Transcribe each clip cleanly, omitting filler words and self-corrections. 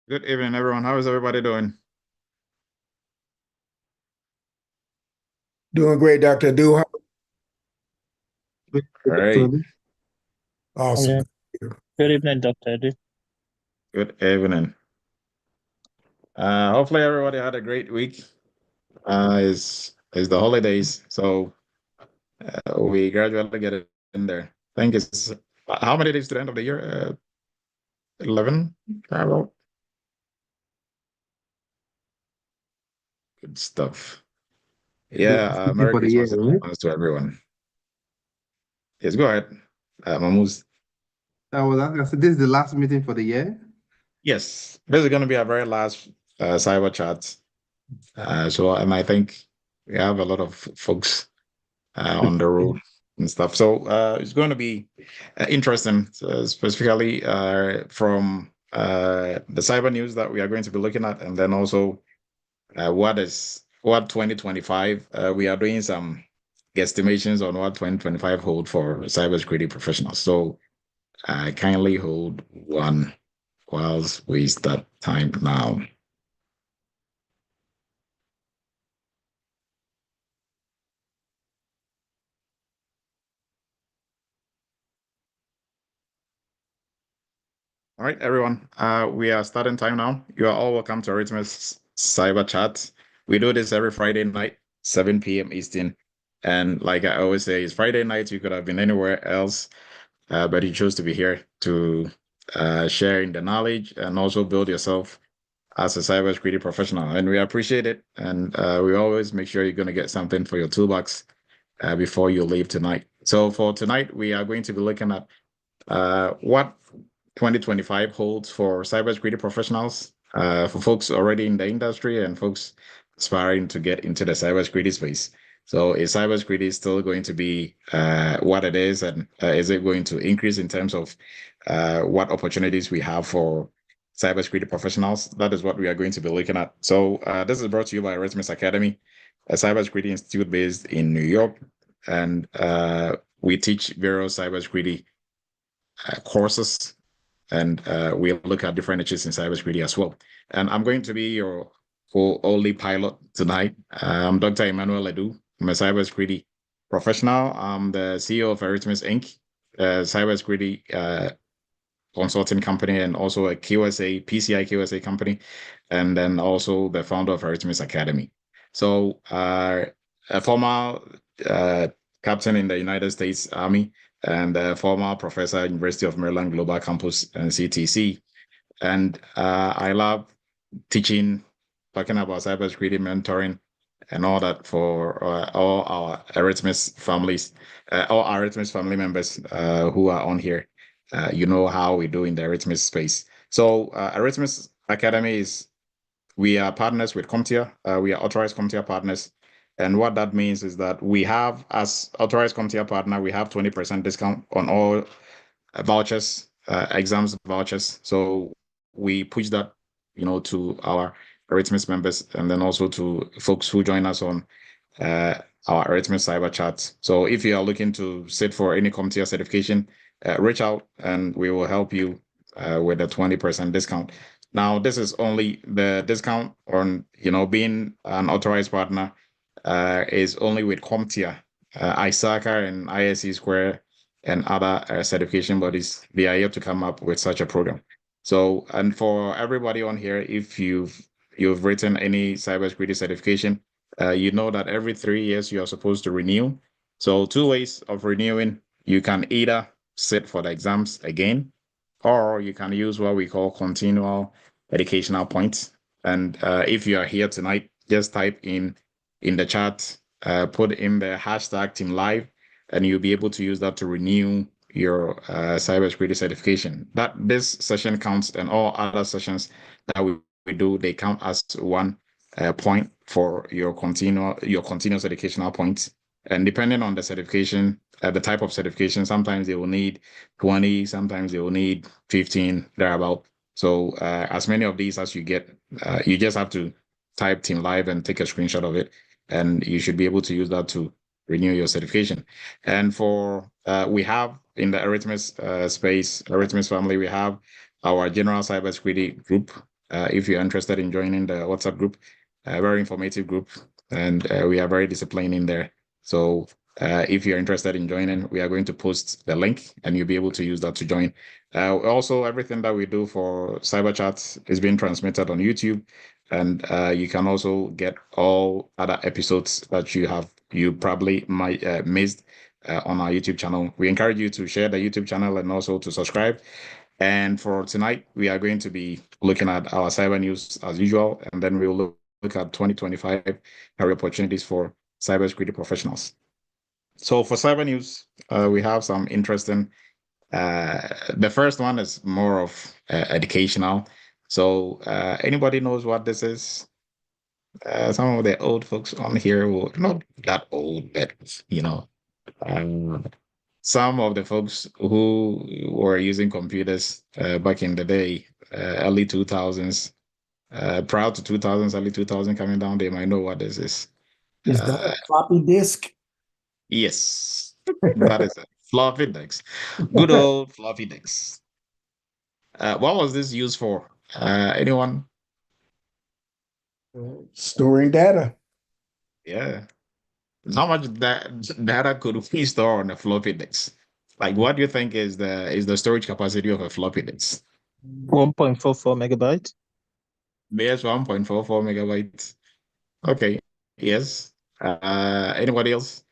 Good evening, everyone. How is everybody doing? Doing great, Dr. Do. All right. Awesome. Okay. Good evening, Dr. Edu. Good evening. Hopefully everybody had a great week. It's the holidays, so we gradually get it in there. I think it's how many days to the end of the year? 11. About good stuff. The last Yeah. meeting Merry for the year, Christmas in right? advance to everyone. Yes, go ahead, Mahmoud. I said, this is the last meeting for the year. Yes, this is going to be our very last cyber chat. And I think we have a lot of folks on the road and stuff. So it's going to be interesting, specifically from the cyber news that we are going to be looking at, and then also what 2025. We are doing some guesstimations on what 2025 hold for cybersecurity professionals. So kindly hold one whilst we start time now. All right, everyone. We are starting time now. You are all welcome to Eretmis Cyber Chat. We do this every Friday night, 7 p.m. Eastern. And like I always say, it's Friday night. You could have been anywhere else, but you chose to be here to share in the knowledge and also build yourself as a cybersecurity professional. And we appreciate it. And we always make sure you're going to get something for your toolbox before you leave tonight. So for tonight, we are going to be looking at what 2025 holds for cybersecurity professionals, for folks already in the industry and folks aspiring to get into the cybersecurity space. So is cybersecurity still going to be what it is, and is it going to increase in terms of what opportunities we have for cybersecurity professionals? That is what we are going to be looking at. So this is brought to you by Eretmis Academy, a cybersecurity institute based in New York, and we teach various cybersecurity courses, and we look at different niches in cybersecurity as well. And I'm going to be your only pilot tonight. I'm Dr. Emmanuel Edu. I'm a cybersecurity professional. I'm the CEO of Eretmis Inc., a cybersecurity consulting company, and also a QSA, PCI QSA company, and then also the founder of Eretmis Academy. So a former uh, captain in the United States Army, and a former professor at University of Maryland Global Campus and CTC. And I love teaching, talking about cybersecurity, mentoring, and all that for all our Eretmis families, all our Eretmis family members who are on here. You know how we do in the Eretmis space. So Eretmis Academy we are partners with CompTIA. We are authorized CompTIA partners. And what that means is that we have, as authorized CompTIA partner, we have 20% discount on all vouchers, exams vouchers. So we push that, to our Eretmis members, and then also to folks who join us on uh, our Eretmis Cyber Chat. So if you are looking to sit for any CompTIA certification, reach out and we will help you with a 20% discount. Now, this is only the discount on, being an authorized partner is only with CompTIA, ISACA and ISC Square and other certification bodies. They are yet to come up with such a program. So, and for everybody on here, if you've written any cybersecurity certification, you know that every 3 years you are supposed to renew. So, two ways of renewing: you can either sit for the exams again, or you can use what we call continual educational points. And if you are here tonight, just type in the chat, put in the hashtag Team Live, and you'll be able to use that to renew your cybersecurity certification. That this session counts, and all other sessions that we do, they count as one point for your continuous educational points. And depending on the certification, the type of certification, sometimes they will need 20, sometimes they will need 15, thereabout. So as many of these as you get, you just have to type Team Live and take a screenshot of it, and you should be able to use that to renew your certification. And for we have in the Eretmis space, Eretmis family, we have our general cybersecurity group, if you're interested in joining the WhatsApp group. A very informative group, and we are very disciplined in there. So if you're interested in joining, we are going to post the link, and you'll be able to use that to join. Also, everything that we do for Cyber Chat is being transmitted on YouTube, and you can also get all other episodes that you probably might missed on our YouTube channel. We encourage you to share the YouTube channel and also to subscribe. And for tonight, we are going to be looking at our cyber news as usual, and then we will look at 2025 career opportunities for cybersecurity professionals. So for cyber news, we have some interesting. The first one is more of educational. So anybody knows what this is? Some of the old folks on here will not that old, but um, some of the folks who were using computers back in the day, early 2000s, prior to 2000s, early 2000 coming down, they might know what this is. Is that a floppy disk? Yes, that is a floppy disk. Good old floppy disk. What was this used for? Anyone? Storing data. Yeah. How much data could we store on a floppy disk? Like, what do you think is the storage capacity of a floppy disk? 1.44 megabyte. Yes, 1.44 megabytes. Okay. Yes. Anybody else?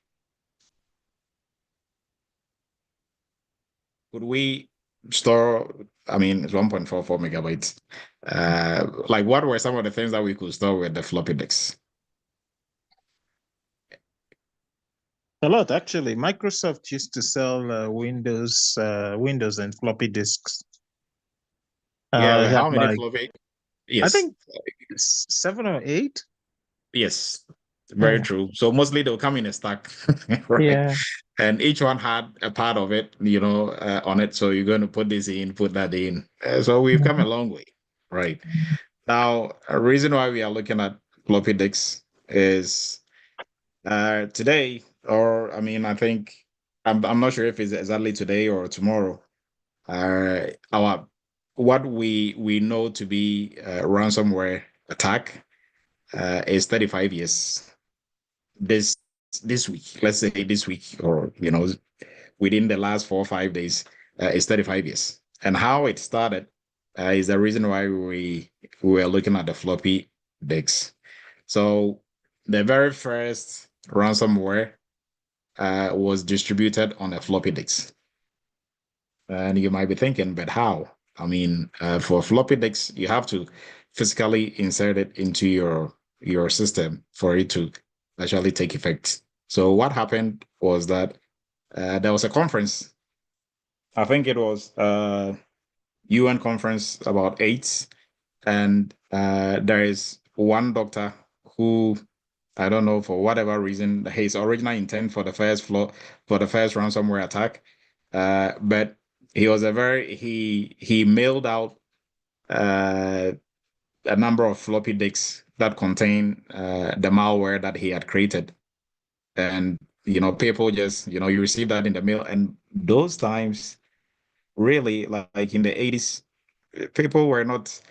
Could we store? I mean, it's 1.44 megabytes. Like, what were some of the things that we could store with the floppy disks? A lot, actually. Microsoft used to sell Windows and floppy disks. Yeah, I but had how many like, floppy? I Yes. think 7 or 8. Yes. Very Yeah. true. So mostly they'll come in a stack, right? Yeah. And each one had a part of it, on it. So you're going to put this in, put that in. So we've come a long way, right? Now, a reason why we are looking at floppy disks is today, or I mean, I think I'm not sure if it's exactly today or tomorrow. Our what we know to be ransomware attack is 35 years. This this week, let's say this week, or within the last 4 or 5 days, is 35 years. And how it started is the reason why we were looking at the floppy disks. So the very first ransomware was distributed on a floppy disk. And you might be thinking, but how? I mean, for floppy disks, you have to physically insert it into your system for it to actually take effect. So what happened was that there was a conference. I think it was UN conference about AIDS, and there is one doctor who, I don't know, for whatever reason, his original intent for the first ransomware attack, but he mailed out a number of floppy disks that contain the malware that he had created, and people just you receive that in the mail, and those times really like in the 80s, people were not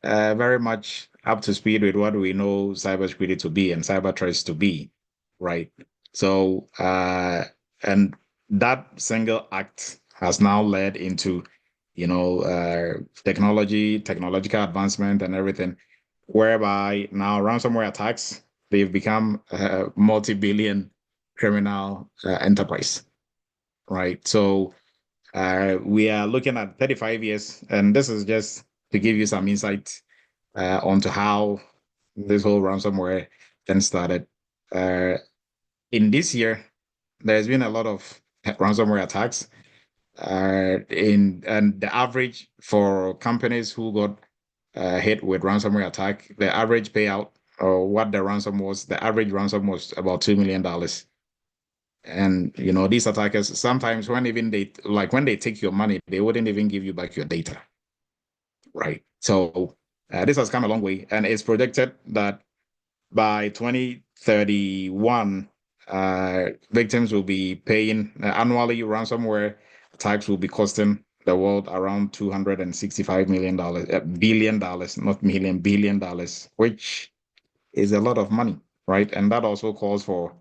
very much up to speed with what we know cybersecurity to be and cyber threats to be, right? So, and that single act has now led into, technological advancement and everything, whereby now ransomware attacks, they've become a multi-billion criminal enterprise, right? So, we are looking at 35 years, and this is just to give you some insight onto how this whole ransomware then started. In this year, there's been a lot of ransomware attacks. And the average for companies who got hit with ransomware attack, the average payout or what the ransom was, the average ransom was about $2 million. And these attackers sometimes when they take your money, they wouldn't even give you back your data, right? So this has come a long way, and it's predicted that by 2031, victims will be paying annually. Ransomware attacks will be costing the world around $265 million, billion dollars, not million, $billion, which is a lot of money, right? And that also calls for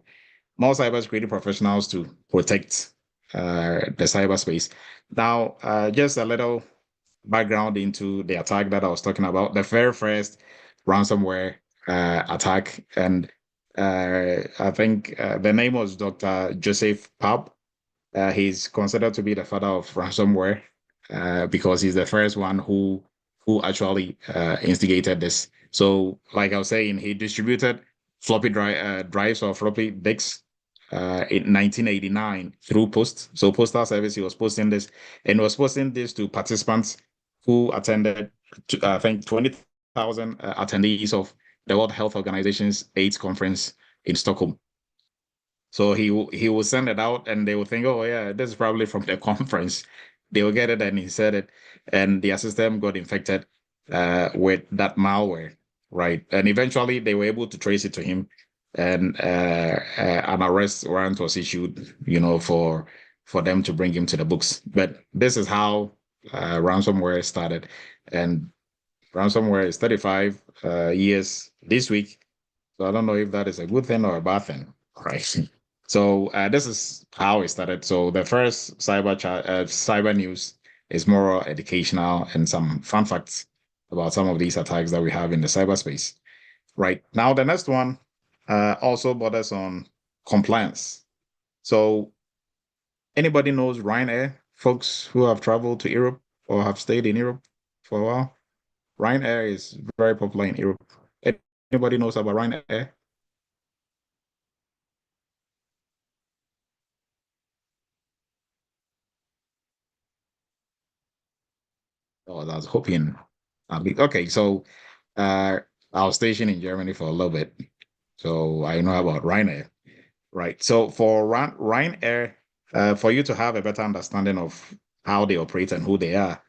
more cybersecurity professionals to protect the cyberspace. Now, just a little background into the attack that I was talking about. The very first ransomware attack, and I think the name was Dr. Joseph Pab. He's considered to be the father of ransomware because he's the first one who actually instigated this. So, like I was saying, he distributed floppy drives or floppy disks in 1989 through post. So postal service, he was posting this, and was posting this to participants who attended, I think, 20,000 attendees of the World Health Organization's AIDS conference in Stockholm. So he will send it out, and they will think, oh yeah, this is probably from the conference. They will get it and insert it, and their system got infected with that malware, right? And eventually they were able to trace it to him, and an arrest warrant was issued, for them to bring him to the books. But this is how ransomware started, and ransomware is 35 years this week. So I don't know if that is a good thing or a bad thing, right? So this is how it started. So the first cyber news is more educational and some fun facts about some of these attacks that we have in the cyberspace. Right now, the next one also borders on compliance. So anybody knows Ryanair? Folks who have traveled to Europe or have stayed in Europe for a while, Ryanair is very popular in Europe. Anybody knows about Ryanair? Oh, I was hoping. Okay, so I was stationed in Germany for a little bit, so I know about Ryanair, right? So for Ryanair, for you to have a better understanding of how they operate and who they are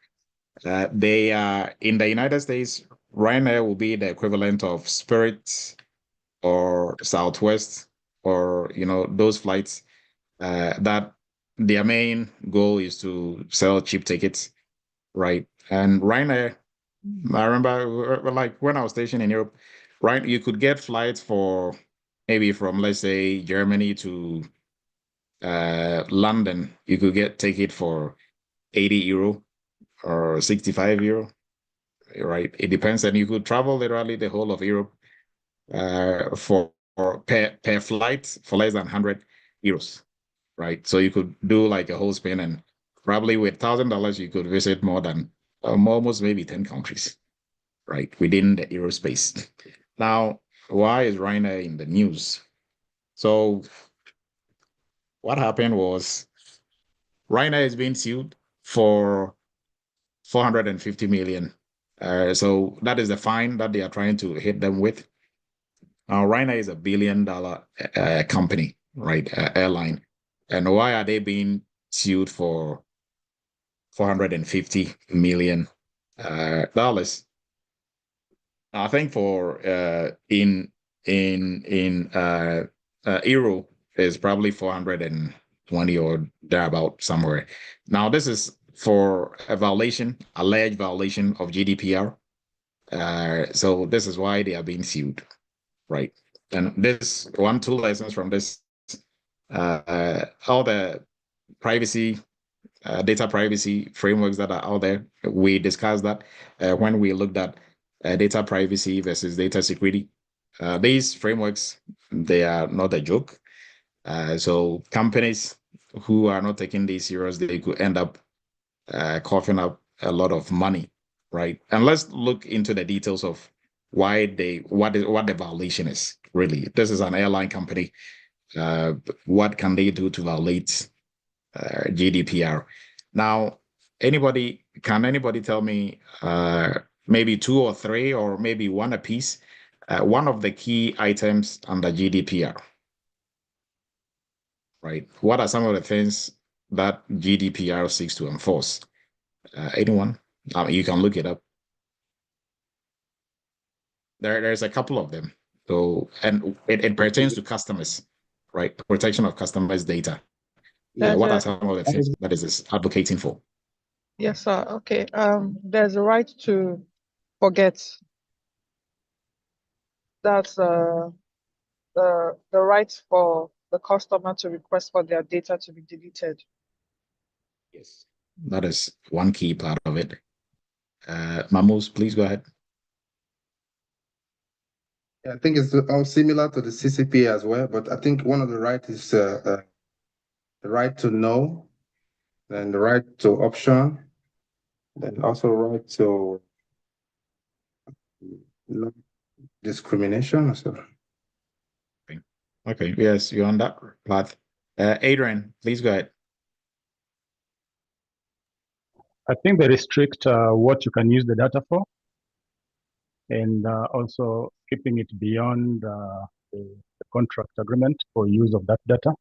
in the United States, Ryanair will be the equivalent of Spirit or Southwest, or those flights that their main goal is to sell cheap tickets, right? And Ryanair, I remember like when I was stationed in Europe, right, you could get flights for maybe from, let's say, Germany to London. You could get ticket for 80 euro or 65 euro, right? It depends, and you could travel literally the whole of Europe for per flight for less than 100 euros, right? So you could do like a whole spin, and probably with $1,000 you could visit more than almost maybe 10 countries, right, within the aerospace. Now, why is Ryanair in the news? So what happened was Ryanair is being sued for 450 million. So that is the fine that they are trying to hit them with. Now, Ryanair is $1 billion company, right? Airline. And why are they being sued for 450 million dollars? I think for in euro is probably 420 or thereabout somewhere. Now this is for a alleged violation of GDPR. So this is why they are being sued, right? And this two lessons from this, all the privacy data privacy frameworks that are out there. We discussed that when we looked at data privacy versus data security. These frameworks, they are not a joke. So companies who are not taking these serious, they could end up coughing up a lot of money, right? And let's look into the details of why what the violation is really. This is an airline company. What can they do to violate GDPR? Now, can anybody tell me maybe two or three or maybe one apiece, one of the key items under GDPR, right? What are some of the things that GDPR seeks to enforce? Anyone? You can look it up. There's a couple of them. So, and it pertains to customers, right? Protection of customers' data. What are some of the things that is advocating for? Yes, sir. Okay. There's a right to forget. That's the right for the customer to request for their data to be deleted. Yes, that is one key part of it. Mamos, please go ahead. I think it's all similar to the CCP as well, but I think one of the rights is the right to know, and the right to option, and also right to no discrimination. So Okay, yes, you're on that path. Adrian, please go ahead. I think they restrict what you can use the data for, and also keeping it beyond the contract agreement for use of that data,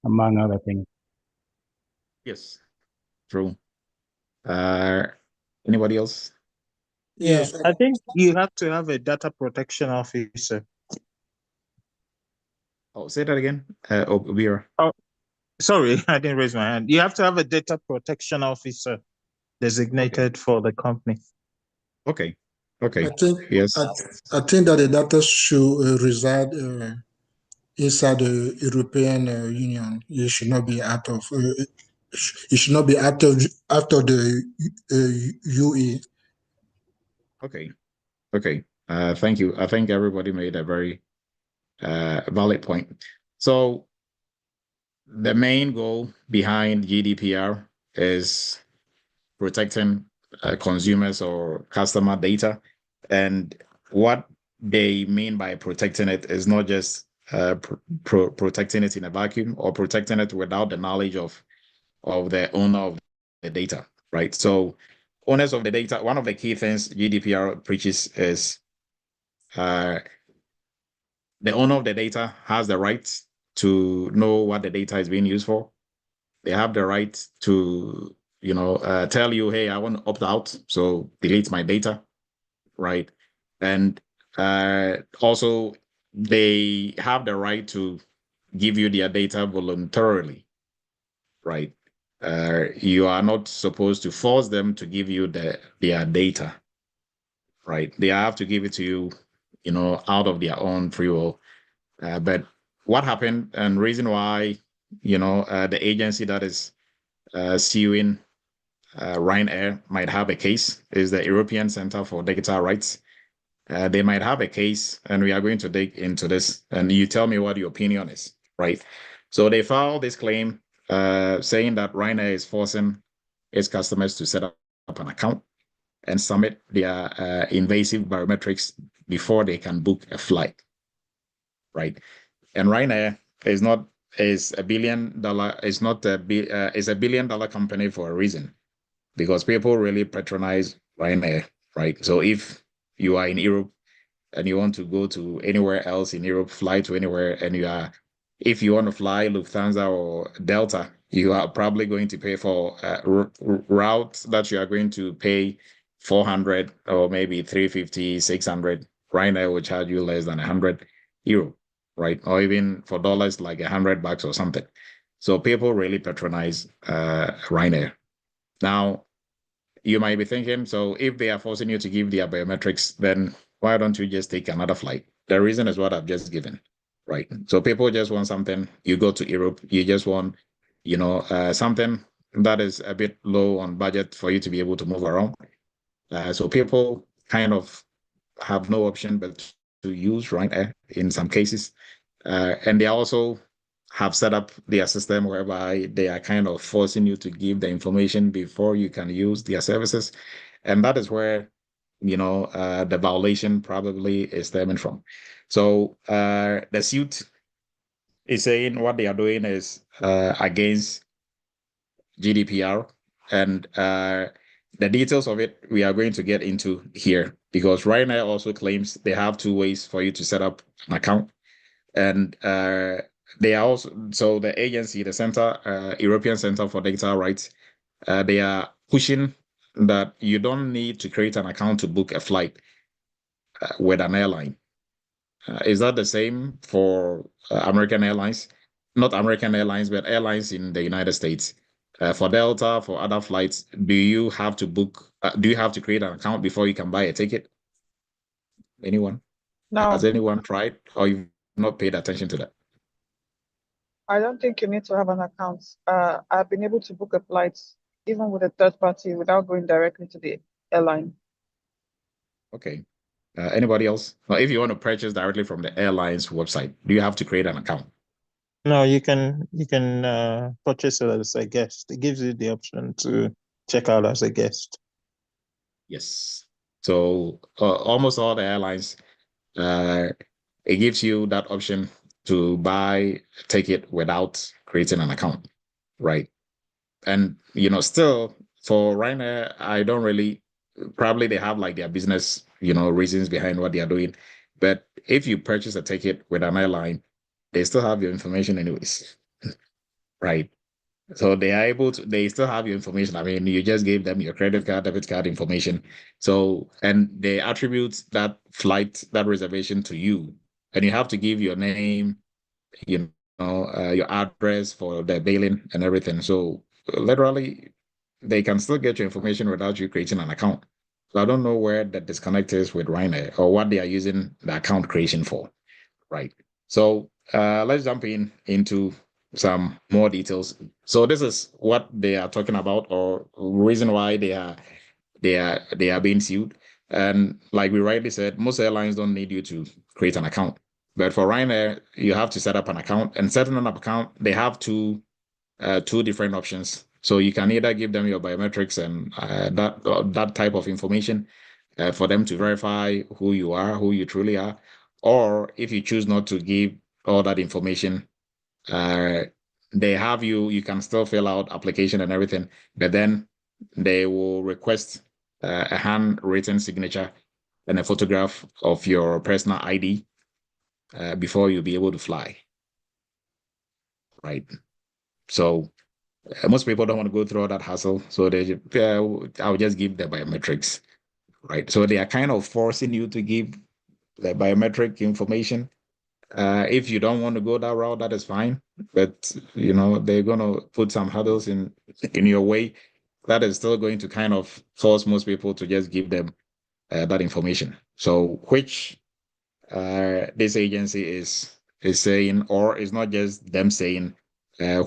among other things. Yes, true. Anybody else? Yeah, I think you have to have a data protection officer. Oh, say that again. Vera. Oh, sorry, I didn't raise my hand. You have to have a data protection officer designated for the company. Okay. Okay. I think Yes. I think that the data should reside inside the European Union. It should not be out of. It should not be out of the UE. Okay. Okay. Thank you. I think everybody made a very valid point. So the main goal behind GDPR is protecting consumers or customer data. And what they mean by protecting it is not just protecting it in a vacuum or protecting it without the knowledge of the owner of the data, right? So owners of the data, one of the key things GDPR preaches is the owner of the data has the right to know what the data is being used for. They have the right to, tell you, hey, I want to opt out, so delete my data, right? And also, they have the right to give you their data voluntarily, right? You are not supposed to force them to give you their data, right? They have to give it to you, out of their own free will. But what happened and reason why, the agency that is suing Ryanair might have a case is the European Center for Digital Rights. They might have a case, and we are going to dig into this. And you tell me what your opinion is, right? So they filed this claim saying that Ryanair is forcing its customers to set up an account and submit their invasive biometrics before they can book a flight, right? And Ryanair is not is a $1 billion is not a is $1 billion company for a reason, because people really patronize Ryanair, right? So if you are in Europe and you want to go to anywhere else in Europe, fly to anywhere, and if you want to fly Lufthansa or Delta, you are probably going to pay for routes that you are going to pay 400 or maybe 350, 600. Ryanair will charge you less than €100, right? Or even for dollars, like $100 or something. So people really patronize Ryanair. Now, you might be thinking, so if they are forcing you to give their biometrics, then why don't you just take another flight? The reason is what I've just given, right? So people just want something. You go to Europe, you just want, something that is a bit low on budget for you to be able to move around. So people kind of have no option but to use Ryanair in some cases. And they also have set up their system whereby they are kind of forcing you to give the information before you can use their services. And that is where, the violation probably is stemming from. So the suit is saying what they are doing is against GDPR. And the details of it, we are going to get into here, because Ryanair also claims they have two ways for you to set up an account. And they are also, so the agency, the Center, European Center for Digital Rights, they are pushing that you don't need to create an account to book a flight with an airline. Is that the same for American Airlines? Not American Airlines, but airlines in the United States. For Delta, for other flights, do you have to book? Do you have to create an account before you can buy a ticket? Anyone? No, Has anyone tried, or you've not paid attention to that? I don't think you need to have an account. I've been able to book a flight even with a third party without going directly to the airline. Okay. Anybody else? Well, if you want to purchase directly from the airline's website, do you have to create an account? No, you can purchase it as a guest. It gives you the option to check out as a guest. Yes. So almost all the airlines, it gives you that option to buy a ticket without creating an account, right? And still for Ryanair, I don't really. Probably they have like their business, reasons behind what they are doing. But if you purchase a ticket with an airline, they still have your information anyways, right? So they still have your information. I mean, you just gave them your credit card, debit card information. So, and they attribute that flight, that reservation to you. And you have to give your name, your address for the billing and everything. So literally, they can still get your information without you creating an account. So I don't know where the disconnect is with Ryanair or what they are using the account creation for, right? So let's jump into some more details. So this is what they are talking about, or reason why they are being sued. And like we rightly said, most airlines don't need you to create an account. But for Ryanair, you have to set up an account. And setting up an account, they have two different options. So you can either give them your biometrics and that type of information for them to verify who you are, who you truly are. Or if you choose not to give all that information, they have you can still fill out application and everything, but then they will request a handwritten signature and a photograph of your personal ID before you'll be able to fly. Right. So most people don't want to go through all that hassle. So I'll just give the biometrics. Right. So they are kind of forcing you to give the biometric information. If you don't want to go that route, that is fine. But they're gonna put some hurdles in your way. That is still going to kind of force most people to just give them that information. So which this agency is saying, or it's not just them saying,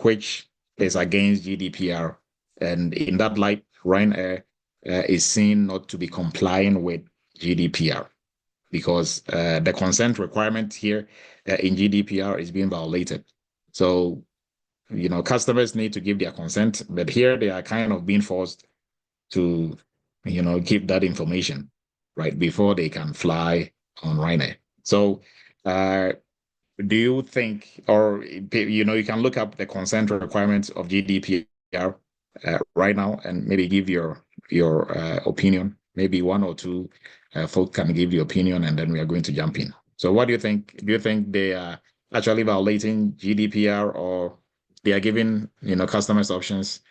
which is against GDPR, and in that light, Ryanair is seen not to be complying with GDPR. Because the consent requirement here in GDPR is being violated. So, customers need to give their consent, but here they are kind of being forced to, give that information, right, before they can fly on Ryanair. So, do you think, or, you can look up the consent requirements of GDPR right now and maybe give your opinion, maybe one or two folks can give the opinion, and then we are going to jump in. So what do you think? Do you think they are actually violating GDPR, or they are giving customers options,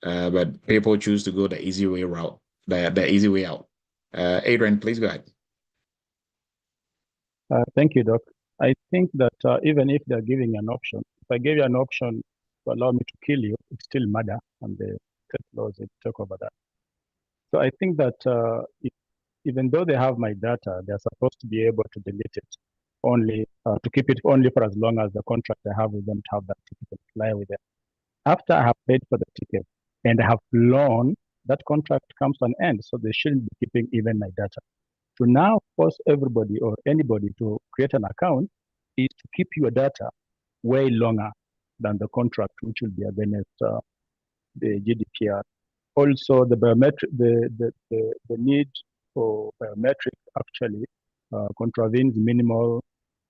but people choose to go the easy way route, the easy way out? Adrian, please go ahead. Thank you, Doc. I think that even if they're giving an option, if I gave you an option to allow me to kill you, it's still murder, and the state laws will talk over that. So I think that even though they have my data, they're supposed to be able to delete it only, to keep it only for as long as the contract I have with them to have that ticket and fly with them. After I have paid for the ticket and I have flown, that contract comes to an end, so they shouldn't be keeping even my data. To now force everybody or anybody to create an account is to keep your data way longer than the contract, which will be against the GDPR. Also, the biometric, the need for biometric actually contravenes minimal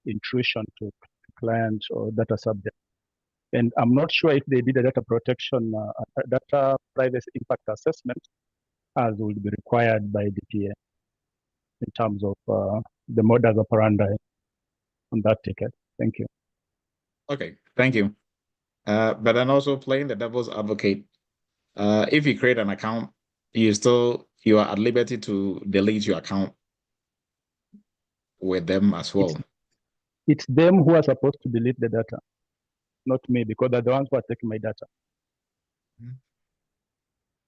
intrusion to client or data subject. And I'm not sure if they did a data protection, data privacy impact assessment, as would be required by DPA in terms of the modus operandi on that ticket. Thank you. Okay, thank you. But then also playing the devil's advocate, if you create an account, you are at liberty to delete your account with them as well. It's them who are supposed to delete the data, not me, because they're the ones who are taking my data.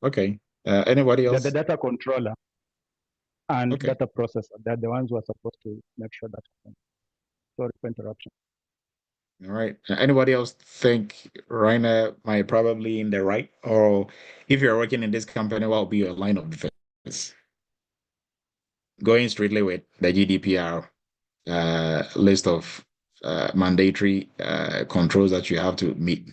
Okay. Anybody The else? data controller and Okay. data processor, they're the ones who are supposed to make sure that happens. Sorry for interruption. All right. Anybody else think Rainer might probably in the right, or if you're working in this company, what will be your line of defense? Going strictly with the GDPR list of mandatory controls that you have to meet.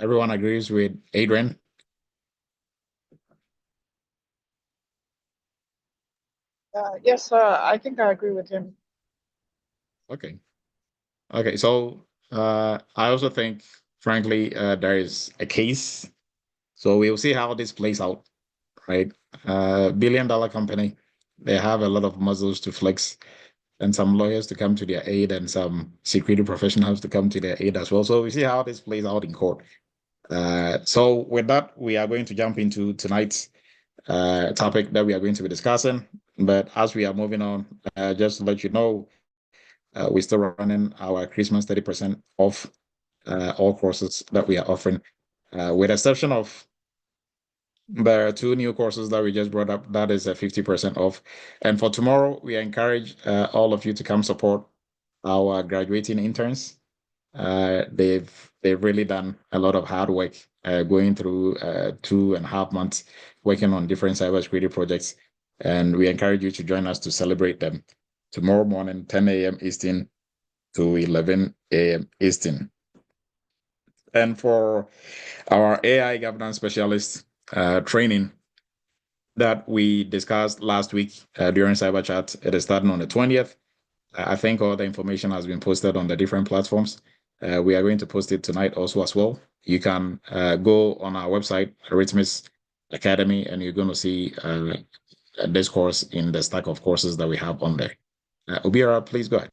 Everyone agrees with Adrian? Yes, sir. I think I agree with him. Okay. Okay. So I also think, frankly, there is a case. So we'll see how this plays out, right? $1 billion company, they have a lot of muscles to flex, and some lawyers to come to their aid, and some security professionals to come to their aid as well. So we see how this plays out in court. So with that, we are going to jump into tonight's topic that we are going to be discussing. But as we are moving on, just to let you know, we're still running our Christmas 30% off all courses that we are offering, with exception of the 2 new courses that we just brought up. That is a 50% off. And for tomorrow, we encourage all of you to come support our graduating interns. They've really done a lot of hard work, going through 2.5 months working on different cybersecurity projects, and we encourage you to join us to celebrate them tomorrow morning, 10 a.m. Eastern to 11 a.m. Eastern. And for our AI governance specialist training that we discussed last week during Cyber Chat, it is starting on the 20th. I think all the information has been posted on the different platforms. We are going to post it tonight also as well. You can go on our website, Eretmis Academy, and you're going to see this course in the stack of courses that we have on there. Obiara, please go ahead.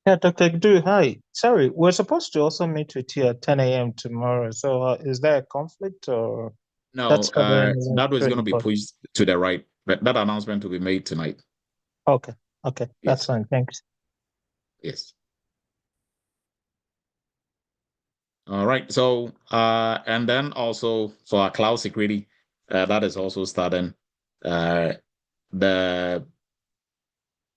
Yeah, Dr. Gdu, hi. Sorry, we're supposed to also meet with you at 10 a.m. tomorrow. So is there a conflict or No, that's that was going to be important? pushed to the right, but that announcement will be made tonight. Okay, okay, that's Yes. fine. Thanks. Yes. All right. So, and then also for our cloud security, that is also starting. The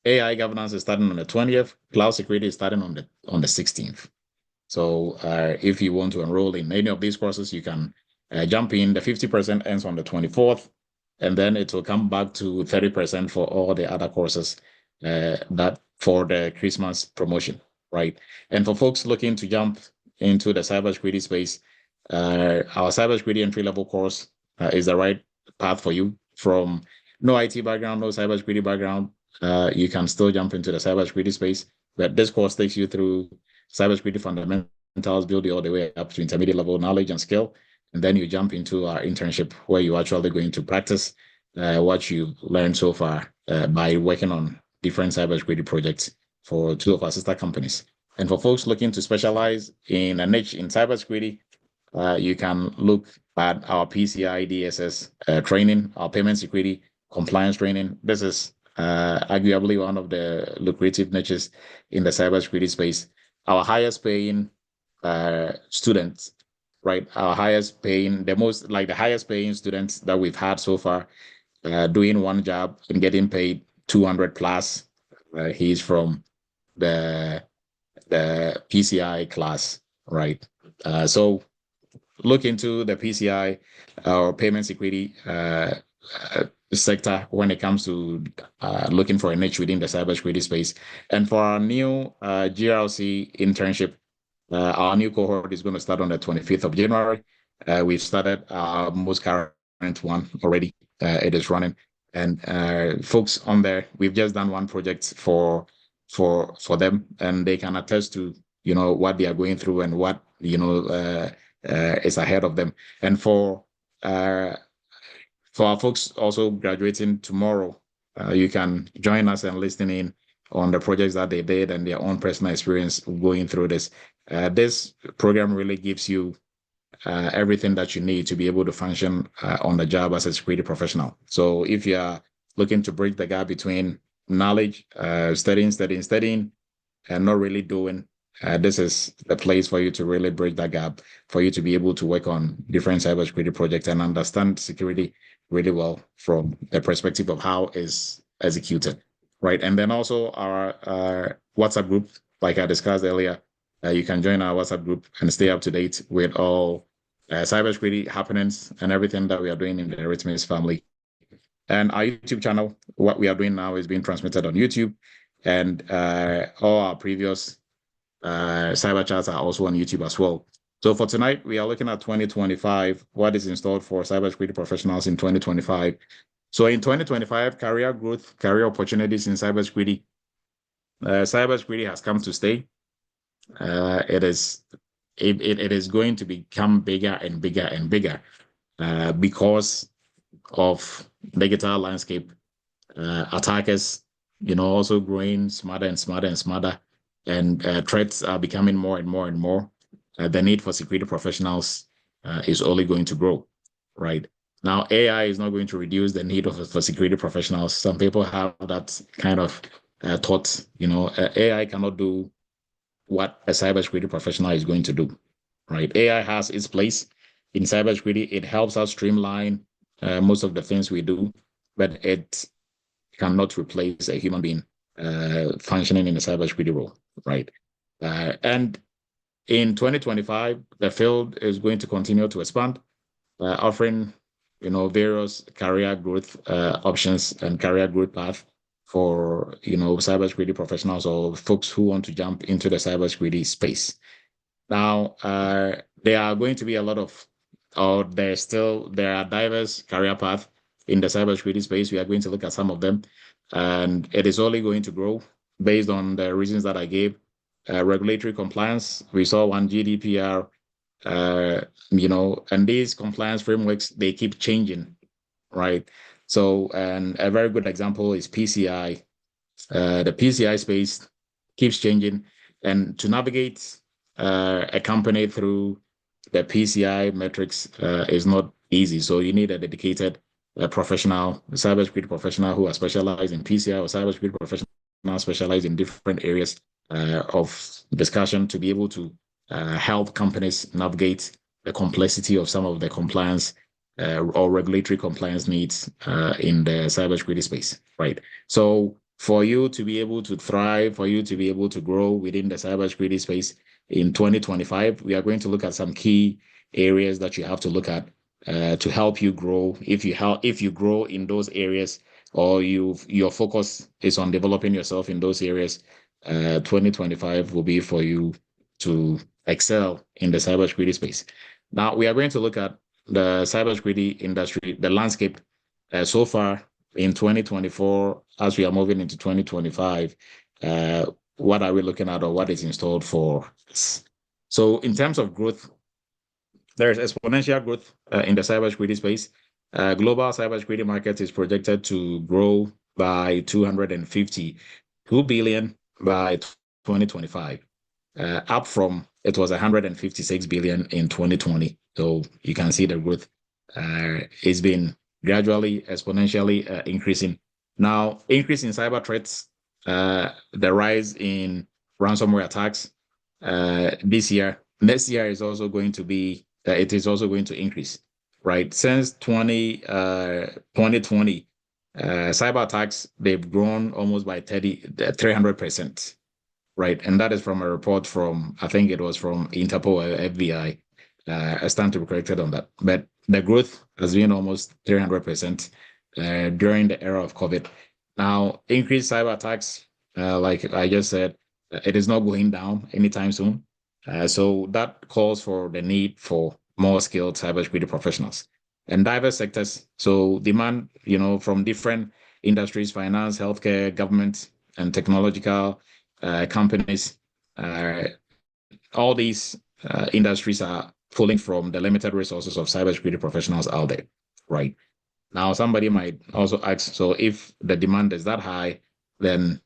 AI governance is starting on the 20th. Cloud security is starting on the 16th. So, if you want to enroll in any of these courses, you can jump in. The 50% ends on the 24th, and then it will come back to 30% for all the other courses that for the Christmas promotion, right? And for folks looking to jump into the cybersecurity space, our cybersecurity entry-level course is the right path for you. From no IT background, no cybersecurity background, you can still jump into the cybersecurity space. But this course takes you through cybersecurity fundamentals, build it all the way up to intermediate level knowledge and skill. And then you jump into our internship where you're actually going to practice what you learned so far by working on different cybersecurity projects for 2 of our sister companies. And for folks looking to specialize in a niche in cybersecurity, you can look at our PCI DSS training, our payment security compliance training. This is arguably one of the lucrative niches in the cybersecurity space. Our highest paying students, right? Our highest paying, the highest paying students that we've had so far, doing one job and getting paid 200 plus. He's from the PCI class, right? So look into the PCI or payment security sector when it comes to looking for a niche within the cybersecurity space. And for our new GRC internship, our new cohort is going to start on the 25th of January. We've started our most current one already. It is running. And folks on there, we've just done one project for them, and they can attest to what they are going through and what is ahead of them. And for our folks also graduating tomorrow, you can join us and listen in on the projects that they did and their own personal experience going through this. This program really gives you everything that you need to be able to function on the job as a security professional. So if you are looking to bridge the gap between knowledge, studying, and not really doing. This is the place for you to really bridge that gap, for you to be able to work on different cybersecurity projects and understand security really well from the perspective of how it's executed, right? And then also our WhatsApp group, like I discussed earlier, you can join our WhatsApp group and stay up to date with all cybersecurity happenings and everything that we are doing in the Eretmis family. And our YouTube channel, what we are doing now is being transmitted on YouTube, and all our previous cyber chats are also on YouTube as well. So for tonight, we are looking at 2025, what is installed for cybersecurity professionals in 2025. So in 2025, career growth, career opportunities in cybersecurity. Cybersecurity has come to stay. It is going to become bigger and bigger and bigger because of digital landscape. Attackers, also growing smarter and smarter and smarter, and threats are becoming more and more and more. The need for security professionals is only going to grow, right? Now, AI is not going to reduce the need for security professionals. Some people have that kind of thought, AI cannot do what a cybersecurity professional is going to do, right? AI has its place in cybersecurity. It helps us streamline most of the things we do, but it cannot replace a human being functioning in a cybersecurity role, right? And in 2025, the field is going to continue to expand, offering, various career growth options and career growth path for, cybersecurity professionals or folks who want to jump into the cybersecurity space. Now, there are going to be a lot of, there are diverse career paths in the cybersecurity space. We are going to look at some of them, and it is only going to grow based on the reasons that I gave. Regulatory compliance, we saw one GDPR, and these compliance frameworks, they keep changing, right? So, and a very good example is PCI. The PCI space keeps changing, and to navigate a company through the PCI metrics is not easy. So you need a dedicated professional, cybersecurity professional who are specialized in PCI, or cybersecurity professional specialized in different areas of discussion to be able to help companies navigate the complexity of some of the compliance or regulatory compliance needs in the cybersecurity space, right? So for you to be able to thrive, for you to be able to grow within the cybersecurity space in 2025, we are going to look at some key areas that you have to look at to help you grow. If you grow in those areas, or your focus is on developing yourself in those areas, 2025 will be for you to excel in the cybersecurity space. Now, we are going to look at the cybersecurity industry, the landscape so far in 2024, as we are moving into 2025. What are we looking at, or what is installed for us? So in terms of growth, there's exponential growth in the cybersecurity space. Global cybersecurity market is projected to grow by 252 billion by 2025, up from it was 156 billion in 2020. So you can see the growth is been gradually, exponentially increasing. Now, increase in cyber threats, the rise in ransomware attacks this year, next year is also going to be, it is also going to increase, right? Since 2020, cyber attacks, they've grown almost by 300%, right? And that is from a report from, I think it was from Interpol or FBI. I stand to be corrected on that. But the growth has been almost 300% during the era of COVID. Now, increased cyber attacks, like I just said, it is not going down anytime soon. So that calls for the need for more skilled cybersecurity professionals and diverse sectors. So demand, from different industries, finance, healthcare, government, and technological companies. All these industries are pulling from the limited resources of cybersecurity professionals out there, right? Now, somebody might also ask, so if the demand is that high, then,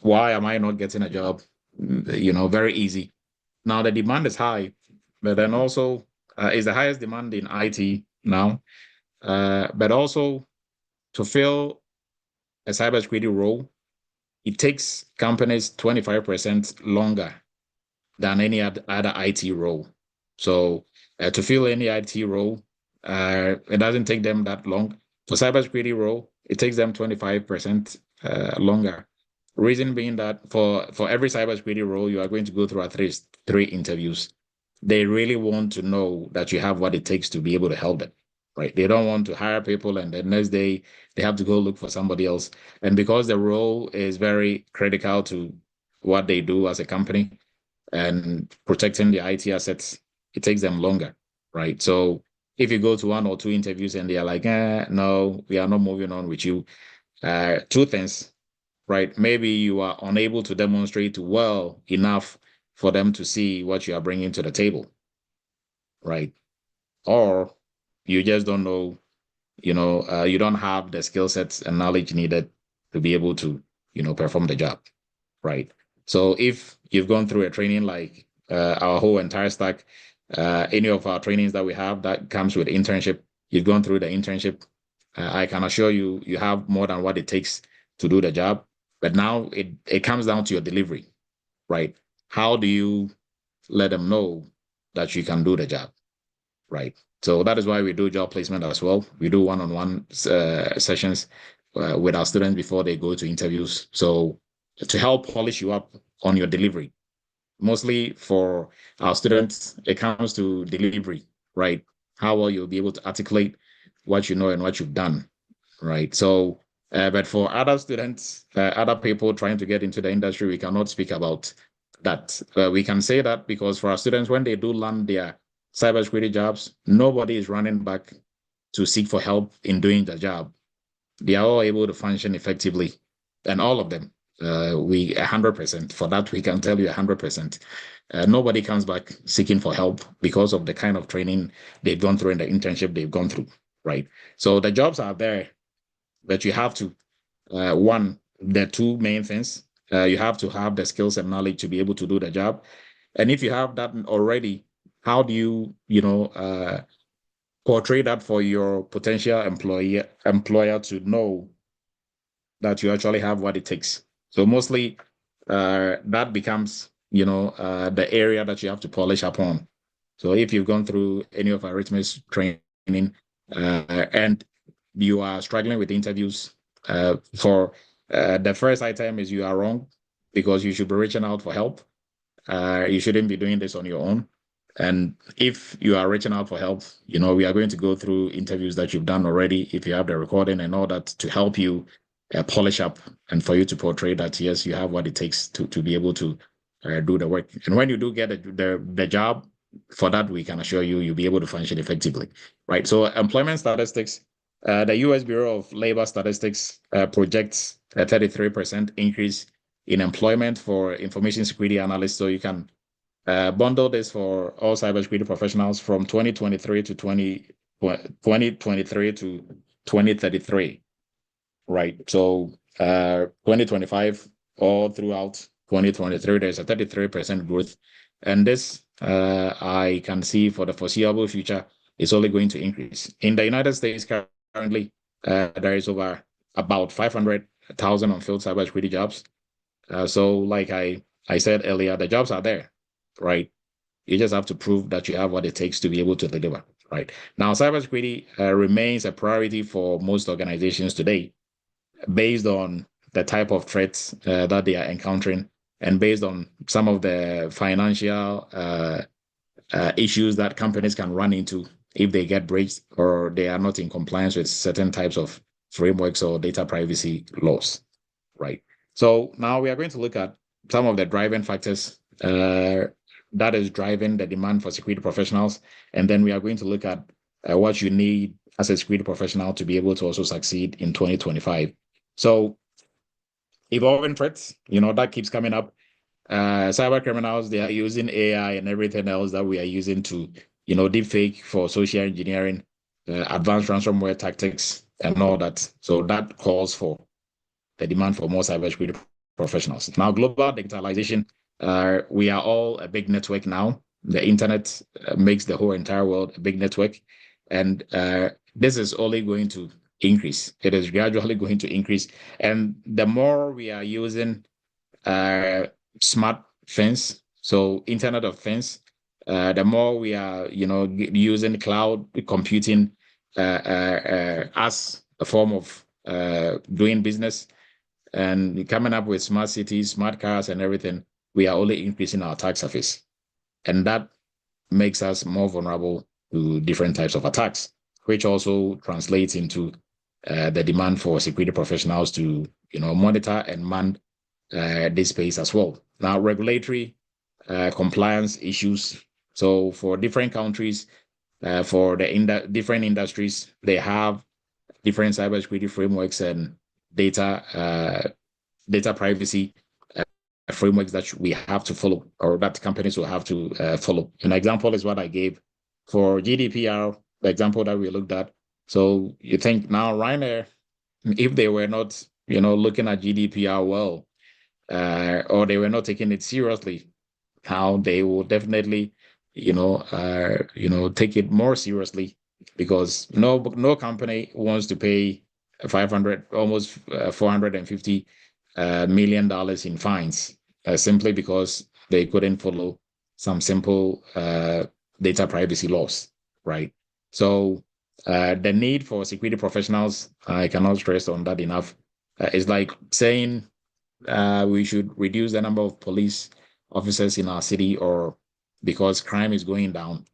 why am I not getting a job? Very easy. Now, the demand is high, but then also is the highest demand in IT now. But also to fill a cybersecurity role, it takes companies 25% longer than any other IT role. So to fill any IT role, it doesn't take them that long. For cybersecurity role, it takes them 25% longer. Reason being that for every cybersecurity role, you are going to go through three interviews. They really want to know that you have what it takes to be able to help them, right? They don't want to hire people and the next day they have to go look for somebody else. And because the role is very critical to what they do as a company and protecting the IT assets, it takes them longer, right? So if you go to 1 or 2 interviews and they are like, no, we are not moving on with you, 2 things, right? Maybe you are unable to demonstrate well enough for them to see what you are bringing to the table, right? Or you just don't know, you don't have the skill sets and knowledge needed to be able to, perform the job, right? So if you've gone through a training like our whole entire stack, any of our trainings that we have that comes with internship, you've gone through the internship, I can assure you, you have more than what it takes to do the job. But now it comes down to your delivery, right? How do you let them know that you can do the job, right? So that is why we do job placement as well. We do one-on-one sessions with our students before they go to interviews. So to help polish you up on your delivery, mostly for our students, it comes to delivery, right? How well you'll be able to articulate what you know and what you've done, right? So, but for other students, other people trying to get into the industry, we cannot speak about that. We can say that because for our students, when they do land their cybersecurity jobs, nobody is running back to seek for help in doing the job. They are all able to function effectively, and all of them. We 100% for that we can tell you 100%. Nobody comes back seeking for help because of the kind of training they've gone through and the internship they've gone through, right? So the jobs are there, but you have to the 2 main things. You have to have the skills and knowledge to be able to do the job, and if you have that already, how do you portray that for your potential employer to know that you actually have what it takes? So mostly that becomes, the area that you have to polish upon. So if you've gone through any of our Eretmis training and you are struggling with interviews, for the first item is you are wrong because you should be reaching out for help. You shouldn't be doing this on your own. And if you are reaching out for help, we are going to go through interviews that you've done already, if you have the recording and all that, to help you polish up and for you to portray that, yes, you have what it takes to be able to do the work. And when you do get the job, for that, we can assure you, you'll be able to function effectively, right? So employment statistics, the U.S. Bureau of Labor Statistics projects a 33% increase in employment for information security analysts. So you can bundle this for all cybersecurity professionals from 2023 to 2033, right? So 2025 all throughout 2023, there's a 33% growth. And this, I can see for the foreseeable future, is only going to increase. In the United States currently, there is over about 500,000 unfilled cybersecurity jobs. So like I said earlier, the jobs are there, right? You just have to prove that you have what it takes to be able to deliver, right? Now, cybersecurity remains a priority for most organizations today, based on the type of threats that they are encountering and based on some of the financial issues that companies can run into if they get breached or they are not in compliance with certain types of frameworks or data privacy laws, right? So now we are going to look at some of the driving factors that is driving the demand for security professionals. And then we are going to look at what you need as a security professional to be able to also succeed in 2025. So evolving threats, that keeps coming up. Cyber criminals, they are using AI and everything else that we are using to, deepfake for social engineering, advanced ransomware tactics, and all that. So that calls for the demand for more cybersecurity professionals. Now, global digitalization, we are all a big network now. The internet makes the whole entire world a big network. And this is only going to increase. It is gradually going to increase. And the more we are using smart things, so Internet of Things, the more we are, using cloud computing as a form of doing business and coming up with smart cities, smart cars, and everything, we are only increasing our attack surface. And that makes us more vulnerable to different types of attacks, which also translates into the demand for security professionals to, monitor and man this space as well. Now, regulatory compliance issues. So for different countries, for the different industries, they have different cybersecurity frameworks and data privacy frameworks that we have to follow, or that companies will have to follow. An example is what I gave for GDPR, the example that we looked at. So you think now Ryanair, if they were not, looking at GDPR well, or they were not taking it seriously, how they will definitely, take it more seriously, because no company wants to pay 500, almost $450 million in fines simply because they couldn't follow some simple data privacy laws, right? So the need for security professionals, I cannot stress on that enough. It's like saying we should reduce the number of police officers in our city, or because crime is going down.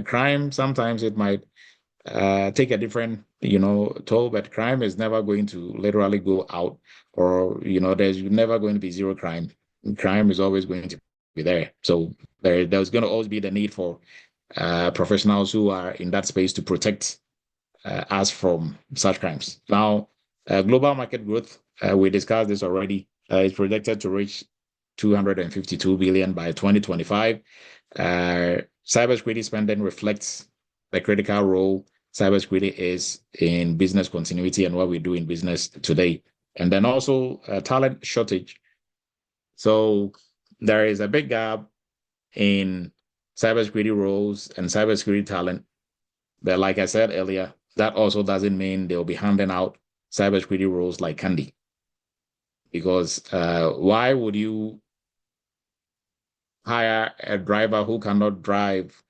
Crime, sometimes it might take a different, toll, but crime is never going to literally go out, or, there's never going to be zero crime. Crime is always going to be there. So there's going to always be the need for professionals who are in that space to protect us from such crimes. Now, global market growth, we discussed this already, is projected to reach 252 billion by 2025. Cybersecurity spending reflects the critical role cybersecurity is in business continuity and what we do in business today. And then also talent shortage. So there is a big gap in cybersecurity roles and cybersecurity talent. But like I said earlier, that also doesn't mean they'll be handing out cybersecurity roles like candy. Because why would you hire a driver who cannot drive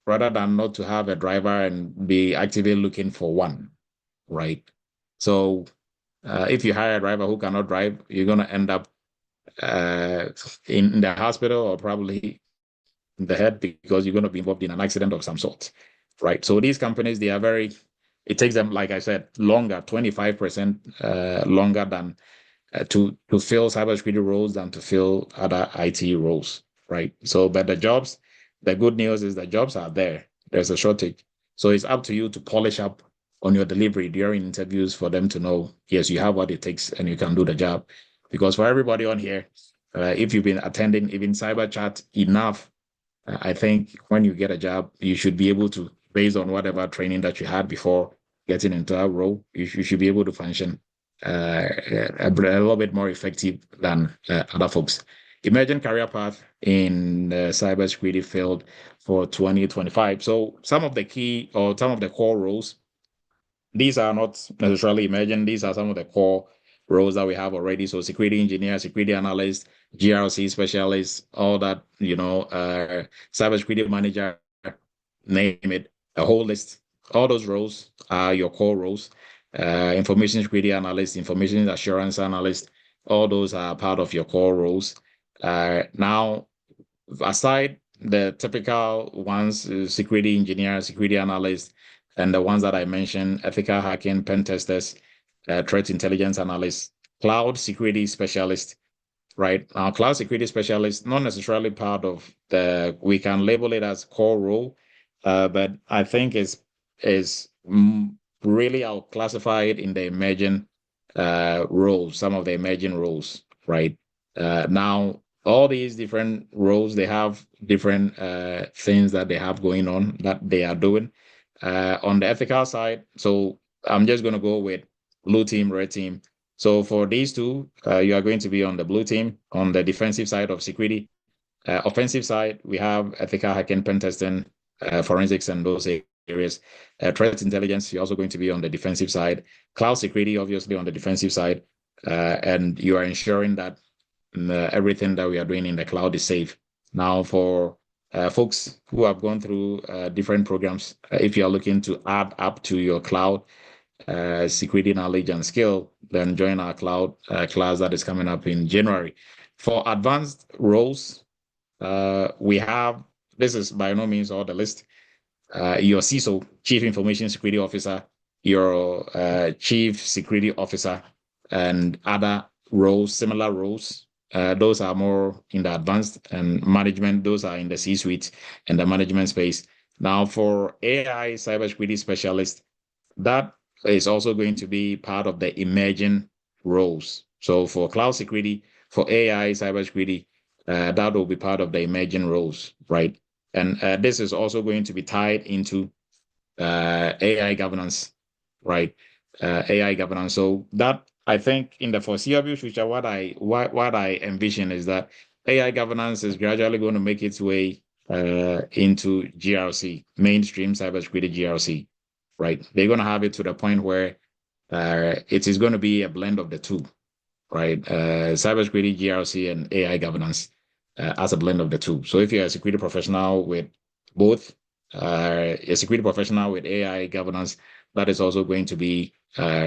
rather than not to have a driver and be actively looking for one, right? So if you hire a driver who cannot drive, you're going to end up in the hospital, or probably in the head, because you're going to be involved in an accident of some sort, right? So these companies, they are it takes them, like I said, longer, 25% longer than to fill cybersecurity roles than to fill other IT roles, right? So, but the good news is the jobs are there. There's a shortage. So it's up to you to polish up on your delivery during interviews for them to know, yes, you have what it takes and you can do the job. Because for everybody on here, if you've been attending even Cyber Chat enough, I think when you get a job, you should be able to, based on whatever training that you had before getting into a role, you should be able to function a little bit more effective than other folks. Emerging career path in the cybersecurity field for 2025. So some of the key, or some of the core roles, these are not necessarily emerging. These are some of the core roles that we have already. So security engineer, security analyst, GRC specialist, all that, cybersecurity manager, name it, a whole list. All those roles are your core roles. Information security analyst, information assurance analyst, all those are part of your core roles. Now, aside the typical ones, security engineer, security analyst, and the ones that I mentioned, ethical hacking, pen testers, threat intelligence analyst, cloud security specialist, right? Now, cloud security specialist, not necessarily part of we can label it as core role, but I think is really, I'll classify it in the emerging roles, some of the emerging roles, right? Now, all these different roles, they have different things that they have going on that they are doing. On the ethical side, so I'm just going to go with blue team, red team. So for these two, you are going to be on the blue team. On the defensive side of security, offensive side, we have ethical hacking, pen testing, forensics, and those areas. Threat intelligence, you're also going to be on the defensive side. Cloud security, obviously, on the defensive side. And you are ensuring that everything that we are doing in the cloud is safe. Now, for folks who have gone through different programs, if you are looking to add up to your cloud security knowledge and skill, then join our cloud class that is coming up in January. For advanced roles, we have, this is by no means all the list, your CISO, Chief Information Security Officer, your Chief Security Officer, and other roles, similar roles. Those are more in the advanced, and management, those are in the C-suite and the management space. Now, for AI cybersecurity specialist, that is also going to be part of the emerging roles. So for cloud security, for AI cybersecurity, that will be part of the emerging roles, right? And this is also going to be tied into AI governance, right? AI governance. So that, I think, in the foreseeable future, what I envision is that AI governance is gradually going to make its way into GRC, mainstream cybersecurity GRC, right? They're going to have it to the point where it is going to be a blend of the two, right? Cybersecurity GRC and AI governance as a blend of the two. So if you're a security professional with both, a security professional with AI governance, that is also going to be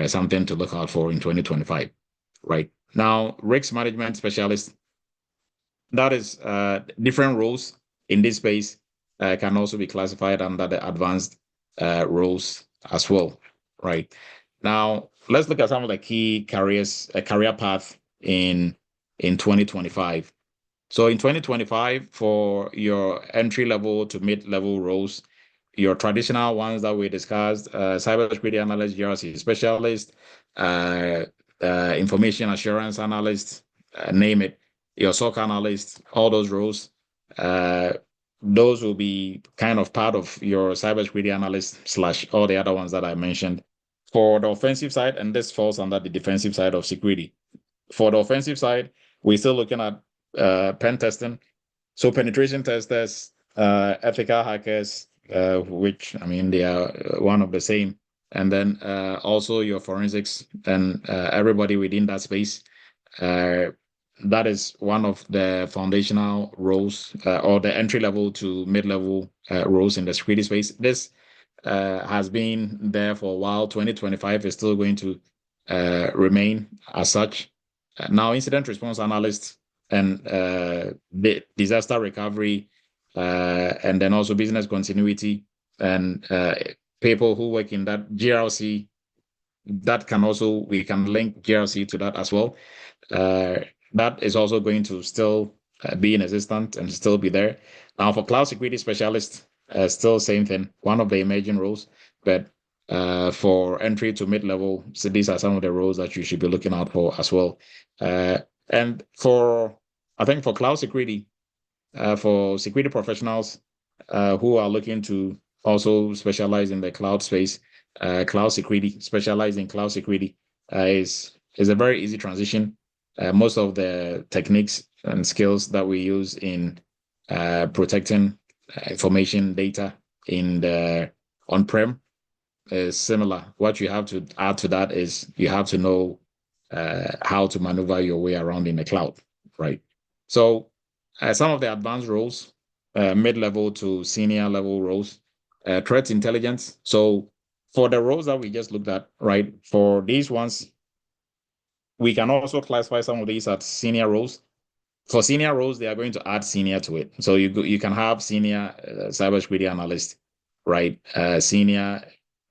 something to look out for in 2025, right? Now, risk management specialist, that is different roles in this space can also be classified under the advanced roles as well, right? Now, let's look at some of the key careers, career path in 2025. So in 2025, for your entry-level to mid-level roles, your traditional ones that we discussed, cybersecurity analyst, GRC specialist, information assurance analyst, name it, your SOC analyst, all those roles, those will be kind of part of your cybersecurity analyst / all the other ones that I mentioned. For the offensive side, and this falls under the defensive side of security. For the offensive side, we're still looking at pen testing. So penetration testers, ethical hackers, which, I mean, they are one of the same. And then also your forensics and everybody within that space. That is one of the foundational roles or the entry level to mid-level roles in the security space. This has been there for a while. 2025 is still going to remain as such. Now, incident response analysts and disaster recovery, and then also business continuity, and people who work in that GRC, that can also, we can link GRC to that as well. That is also going to still be in existence and still be there. Now, for cloud security specialists, still same thing, one of the emerging roles, but for entry to mid-level, so these are some of the roles that you should be looking out for as well. And I think for cloud security, for security professionals who are looking to also specialize in the cloud space, cloud security, specialize in cloud security is a very easy transition. Most of the techniques and skills that we use in protecting information data in the on-prem is similar. What you have to add to that is you have to know how to maneuver your way around in the cloud, right? So some of the advanced roles, mid-level to senior level roles, threat intelligence. So for the roles that we just looked at, right, for these ones, we can also classify some of these as senior roles. For senior roles, they are going to add senior to it. So you can have senior cybersecurity analyst, right? Senior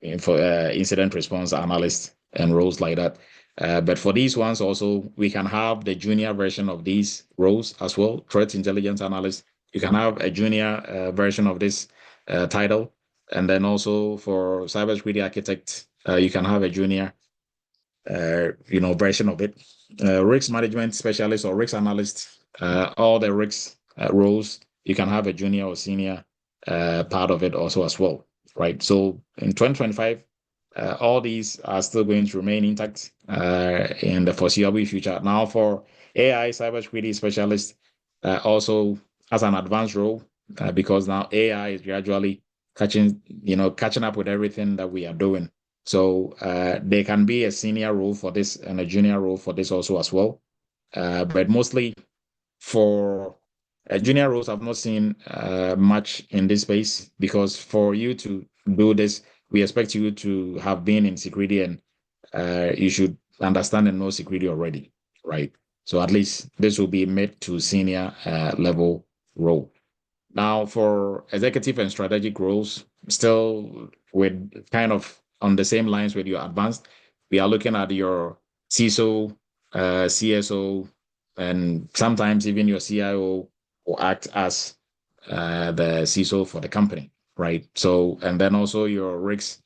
incident response analyst and roles like that. But for these ones also, we can have the junior version of these roles as well. Threat intelligence analyst, you can have a junior version of this title. And then also for cybersecurity architect, you can have a junior version of it. Risk management specialist or risk analyst, all the risk roles, you can have a junior or senior part of it also as well, right? So in 2025, all these are still going to remain intact in the foreseeable future. Now for AI cybersecurity specialist, also as an advanced role, because now AI is gradually catching up with everything that we are doing. So there can be a senior role for this and a junior role for this also as well. But mostly for junior roles, I've not seen much in this space, because for you to do this, we expect you to have been in security, and you should understand and know security already, right? So at least this will be mid to senior level role. Now, for executive and strategic roles, still with kind of on the same lines with your advanced, we are looking at your CISO, CSO, and sometimes even your CIO will act as the CISO for the company, right? So, and then also your risk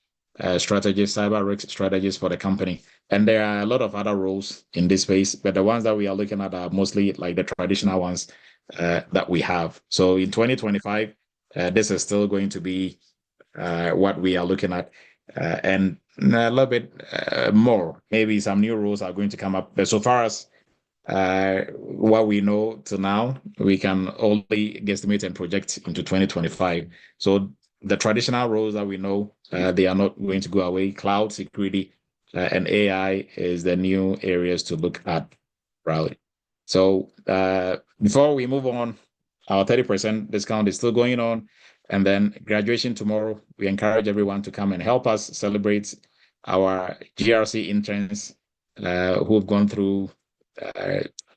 strategist, cyber risk strategist for the company. And there are a lot of other roles in this space, but the ones that we are looking at are mostly like the traditional ones that we have. So in 2025, this is still going to be what we are looking at, and a little bit more. Maybe some new rules are going to come up. But so far as what we know to now, we can only guesstimate and project into 2025. So the traditional roles that we know, they are not going to go away. Cloud security and AI is the new areas to look at, probably. So before we move on, our 30% discount is still going on. And then graduation tomorrow, we encourage everyone to come and help us celebrate our GRC interns who've gone through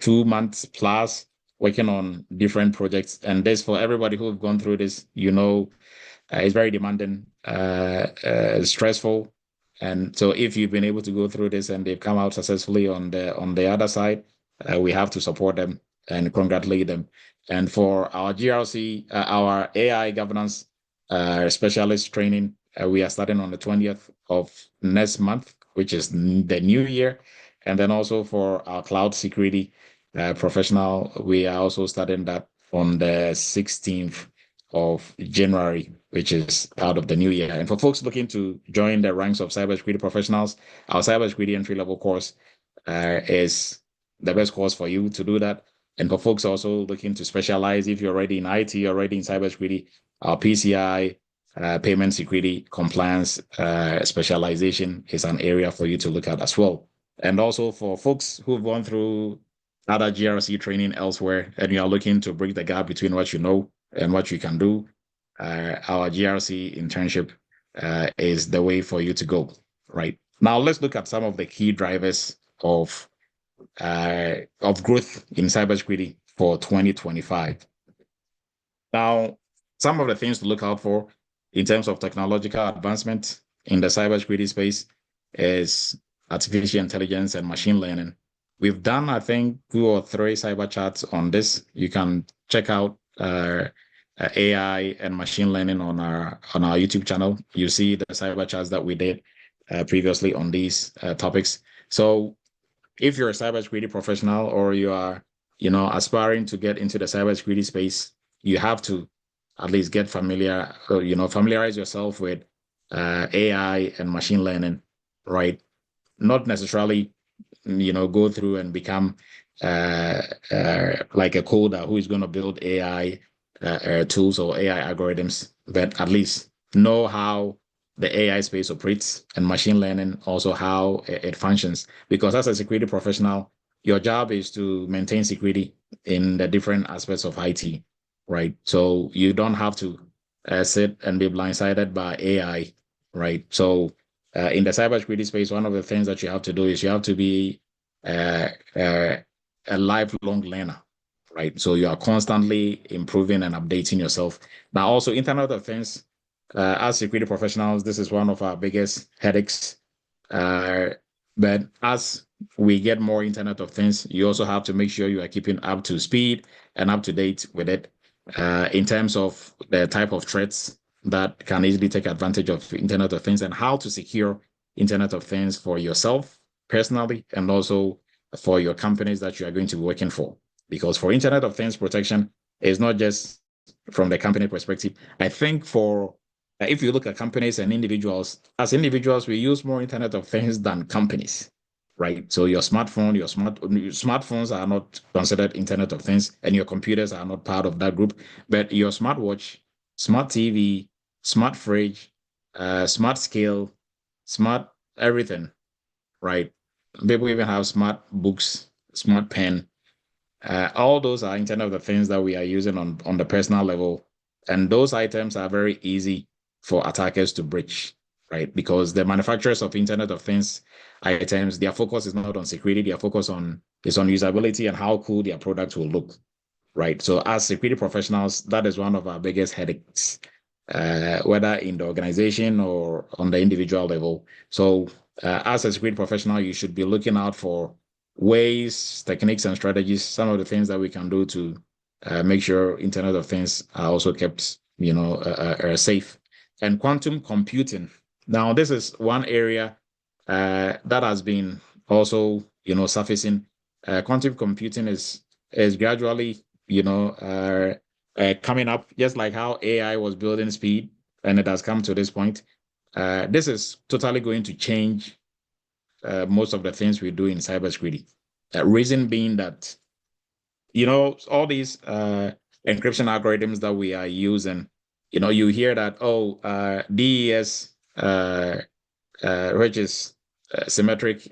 2 months plus working on different projects. And this, for everybody who've gone through this, it's very demanding, stressful. And so if you've been able to go through this and they've come out successfully on the other side, we have to support them and congratulate them. And for our GRC, our AI governance specialist training, we are starting on the 20th of next month, which is the new year. And then also for our cloud security professional, we are also starting that on the 16th of January, which is out of the new year. And for folks looking to join the ranks of cybersecurity professionals, our cybersecurity entry-level course is the best course for you to do that. And for folks also looking to specialize, if you're already in IT, you're already in cybersecurity, our PCI, payment security, compliance specialization is an area for you to look at as well. And also for folks who've gone through other GRC training elsewhere, and you are looking to bridge the gap between what you know and what you can do, our GRC internship is the way for you to go, right? Now, let's look at some of the key drivers of growth in cybersecurity for 2025. Now, some of the things to look out for in terms of technological advancement in the cybersecurity space is artificial intelligence and machine learning. We've done, I think, 2 or 3 cyber chats on this. You can check out AI and machine learning on our YouTube channel. You see the cyber chats that we did previously on these topics. So if you're a cybersecurity professional or you are, aspiring to get into the cybersecurity space, you have to at least get familiarize yourself with AI and machine learning, right? Not necessarily, go through and become like a coder who is going to build AI tools or AI algorithms, but at least know how the AI space operates and machine learning, also how it functions. Because as a security professional, your job is to maintain security in the different aspects of IT, right? So you don't have to sit and be blindsided by AI, right? So in the cybersecurity space, one of the things that you have to do is you have to be a lifelong learner, right? So you are constantly improving and updating yourself. Now, also Internet of Things, as security professionals, this is one of our biggest headaches. But as we get more Internet of Things, you also have to make sure you are keeping up to speed and up to date with it in terms of the type of threats that can easily take advantage of Internet of Things and how to secure Internet of Things for yourself personally and also for your companies that you are going to be working for. Because for Internet of Things protection, it's not just from the company perspective. I think if you look at companies and individuals, as individuals, we use more Internet of Things than companies, right? So your smartphones are not considered Internet of Things, and your computers are not part of that group. But your smartwatch, smart TV, smart fridge, smart scale, smart everything, right? People even have smart books, smart pen. All those are Internet of the Things that we are using on the personal level. And those items are very easy for attackers to breach, right? Because the manufacturers of Internet of Things items, their focus is not on security, their focus is on usability and how cool their product will look, right? So as security professionals, that is one of our biggest headaches, whether in the organization or on the individual level. So as a security professional, you should be looking out for ways, techniques, and strategies, some of the things that we can do to make sure Internet of Things are also kept, safe. And quantum computing. Now, this is one area that has been also, surfacing. Quantum computing is gradually, coming up, just like how AI was building speed, and it has come to this point. This is totally going to change most of the things we do in cybersecurity. Reason being that, all these encryption algorithms that we are using, you hear that, DES, which is a symmetric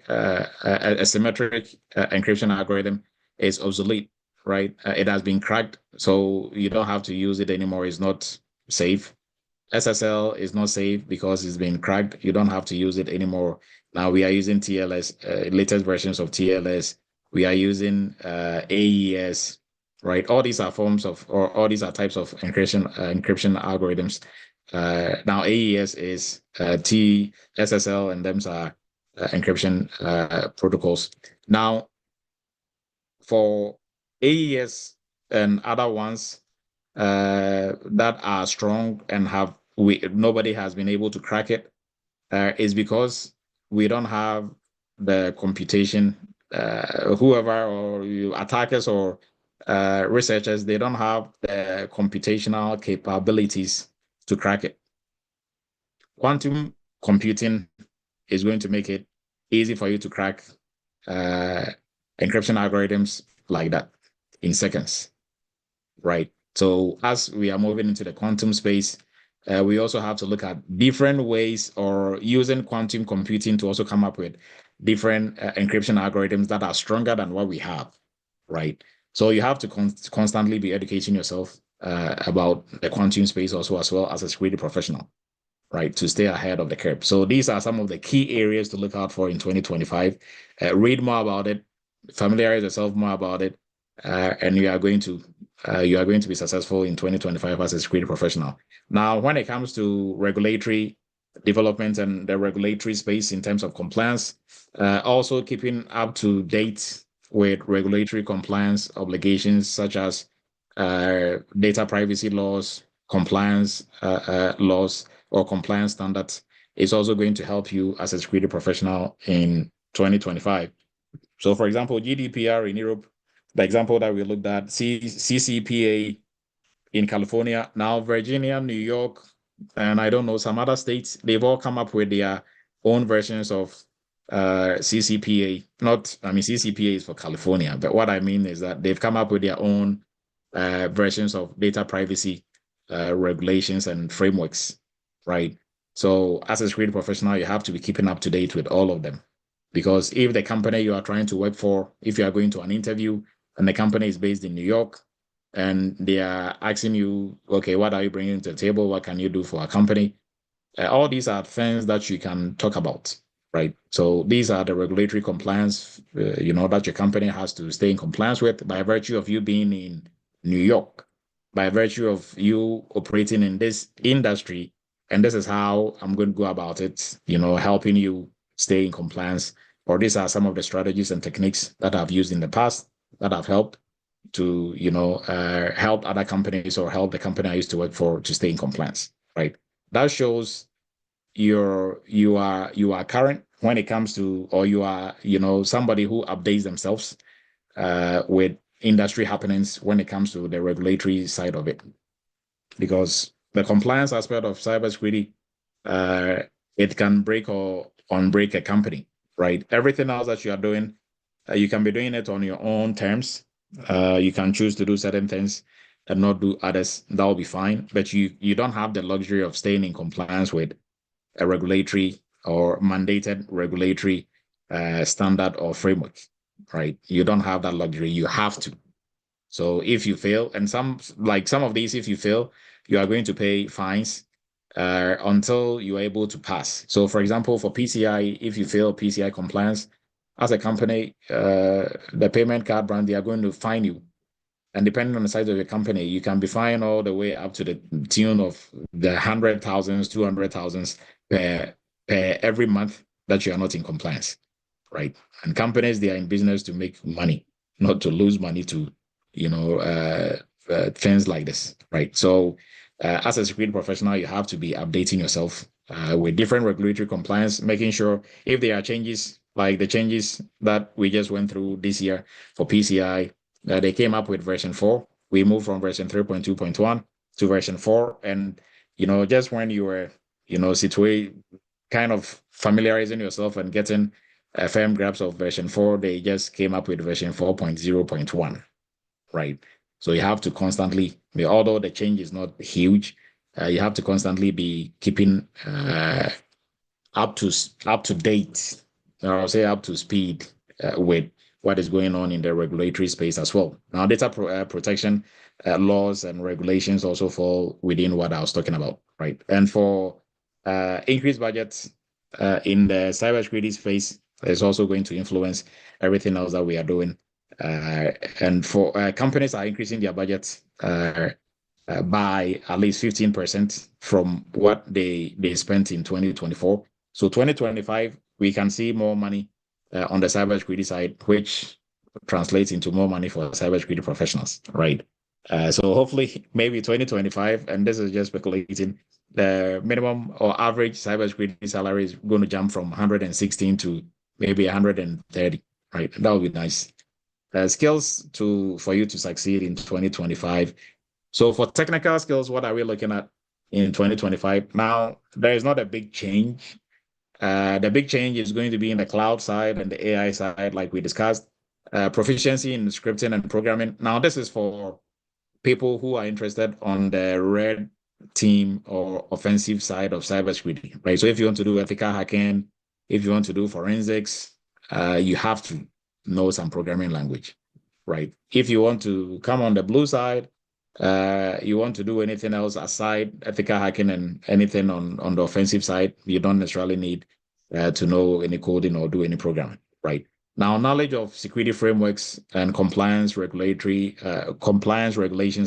encryption algorithm, is obsolete, right? It has been cracked, so you don't have to use it anymore. It's not safe. SSL is not safe because it's been cracked. You don't have to use it anymore. Now we are using TLS, latest versions of TLS. We are using AES, right? All these are forms of, or all these are types of encryption algorithms. Now AES is SSL, and them are encryption protocols. Now, for AES and other ones that are strong and nobody has been able to crack it, is because we don't have the computation. Whoever, or attackers or researchers, they don't have the computational capabilities to crack it. Quantum computing is going to make it easy for you to crack encryption algorithms like that in seconds, right? So as we are moving into the quantum space, we also have to look at different ways, or using quantum computing to also come up with different encryption algorithms that are stronger than what we have, right? So you have to constantly be educating yourself about the quantum space also, as well as a security professional, right, to stay ahead of the curve. So these are some of the key areas to look out for in 2025. Read more about it, familiarize yourself more about it, and you are going to be successful in 2025 as a security professional. Now, when it comes to regulatory development and the regulatory space in terms of compliance, also keeping up to date with regulatory compliance obligations such as data privacy laws, compliance laws, or compliance standards is also going to help you as a security professional in 2025. So, for example, GDPR in Europe, the example that we looked at, CCPA in California, now Virginia, New York, and I don't know, some other states, they've all come up with their own versions of CCPA. CCPA is for California, but what I mean is that they've come up with their own versions of data privacy regulations and frameworks, right? So as a security professional, you have to be keeping up to date with all of them. Because if the company you are trying to work for, if you are going to an interview and the company is based in New York and they are asking you, okay, what are you bringing to the table? What can you do for a company? All these are things that you can talk about, right? So these are the regulatory compliance, that your company has to stay in compliance with by virtue of you being in New York, by virtue of you operating in this industry. And this is how I'm going to go about it, helping you stay in compliance. Or these are some of the strategies and techniques that I've used in the past that have helped to, help other companies or help the company I used to work for to stay in compliance, right? That shows you are current when it comes to, or you are, somebody who updates themselves with industry happenings when it comes to the regulatory side of it. Because the compliance aspect of cybersecurity, it can break or unbreak a company, right? Everything else that you are doing, you can be doing it on your own terms. You can choose to do certain things, and not do others, that will be fine. But you don't have the luxury of staying in compliance with a regulatory or mandated regulatory standard or framework, right? You don't have that luxury. You have to. So if you fail, and some of these, if you fail, you are going to pay fines until you are able to pass. So, for example, for PCI, if you fail PCI compliance, as a company, the payment card brand, they are going to fine you. And depending on the size of your company, you can be fined all the way up to the tune of the 100,000s, 200,000s per every month that you are not in compliance, right? And companies, they are in business to make money, not to lose money to, things like this, right? So, as a security professional, you have to be updating yourself with different regulatory compliance, making sure if there are changes, like the changes that we just went through this year for PCI, they came up with version 4. We moved from version 3.2.1 to version 4. And, just when you were, kind of familiarizing yourself and getting a firm grasp of version 4, they just came up with version 4.0.1, right? So you have to constantly, although the change is not huge, you have to constantly be keeping up to date, or I'll say up to speed with what is going on in the regulatory space as well. Now, data protection laws and regulations also fall within what I was talking about, right? And for increased budgets in the cybersecurity space, is also going to influence everything else that we are doing. And for companies are increasing their budgets by at least 15% from what they spent in 2024. So 2025, we can see more money on the cybersecurity side, which translates into more money for cybersecurity professionals, right? So hopefully, maybe 2025, and this is just speculating, the minimum or average cybersecurity salary is going to jump from 116 to maybe 130, right? That would be nice. Skills for you to succeed in 2025. So for technical skills, what are we looking at in 2025? Now, there is not a big change. The big change is going to be in the cloud side and the AI side, like we discussed. Proficiency in scripting and programming. Now, this is for people who are interested on the red team or offensive side of cybersecurity, right? So if you want to do ethical hacking, if you want to do forensics, you have to know some programming language, right? If you want to come on the blue side, you want to do anything else aside ethical hacking and anything on the offensive side, you don't necessarily need to know any coding or do any programming, right? Now, knowledge of security frameworks and compliance regulations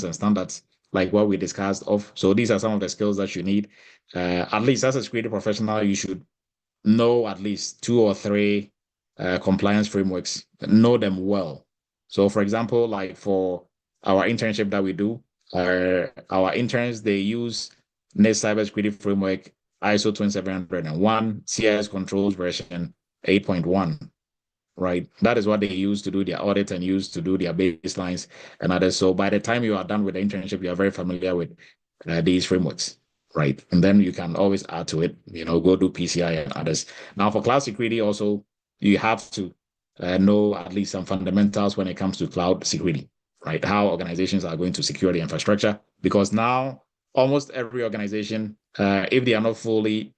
and standards, like what we discussed of. So these are some of the skills that you need. At least as a security professional, you should know at least 2 or 3 compliance frameworks, know them well. So for example, like for our internship that we do, our interns, they use NIST Cybersecurity Framework, ISO 27701, CIS Controls version 8.1, right? That is what they use to do their audit and use to do their baselines and others. So by the time you are done with the internship, you are very familiar with these frameworks, right? And then you can always add to it, go do PCI and others. Now for cloud security also, you have to know at least some fundamentals when it comes to cloud security, right? How organizations are going to secure the infrastructure, because now almost every organization, if they are not fully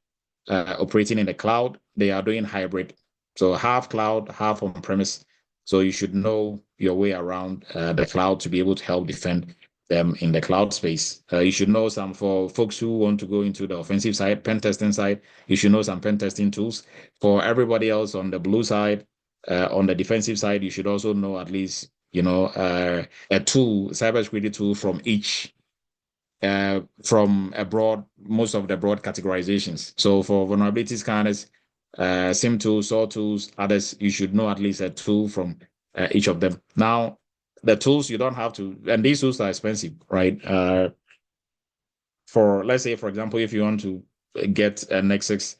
operating in the cloud, they are doing hybrid. So half cloud, half on-premise. So you should know your way around the cloud to be able to help defend them in the cloud space. You should know some, for folks who want to go into the offensive side, pen testing side, you should know some pen testing tools. For everybody else on the blue side, on the defensive side, you should also know at least, a tool, cybersecurity tool from each, from most of the broad categorizations. So for vulnerability scanners, SIM tools, SOAR tools, others, you should know at least a tool from each of them. Now, the tools you don't have to, and these tools are expensive, right? Let's say, for example, if you want to get a Nessus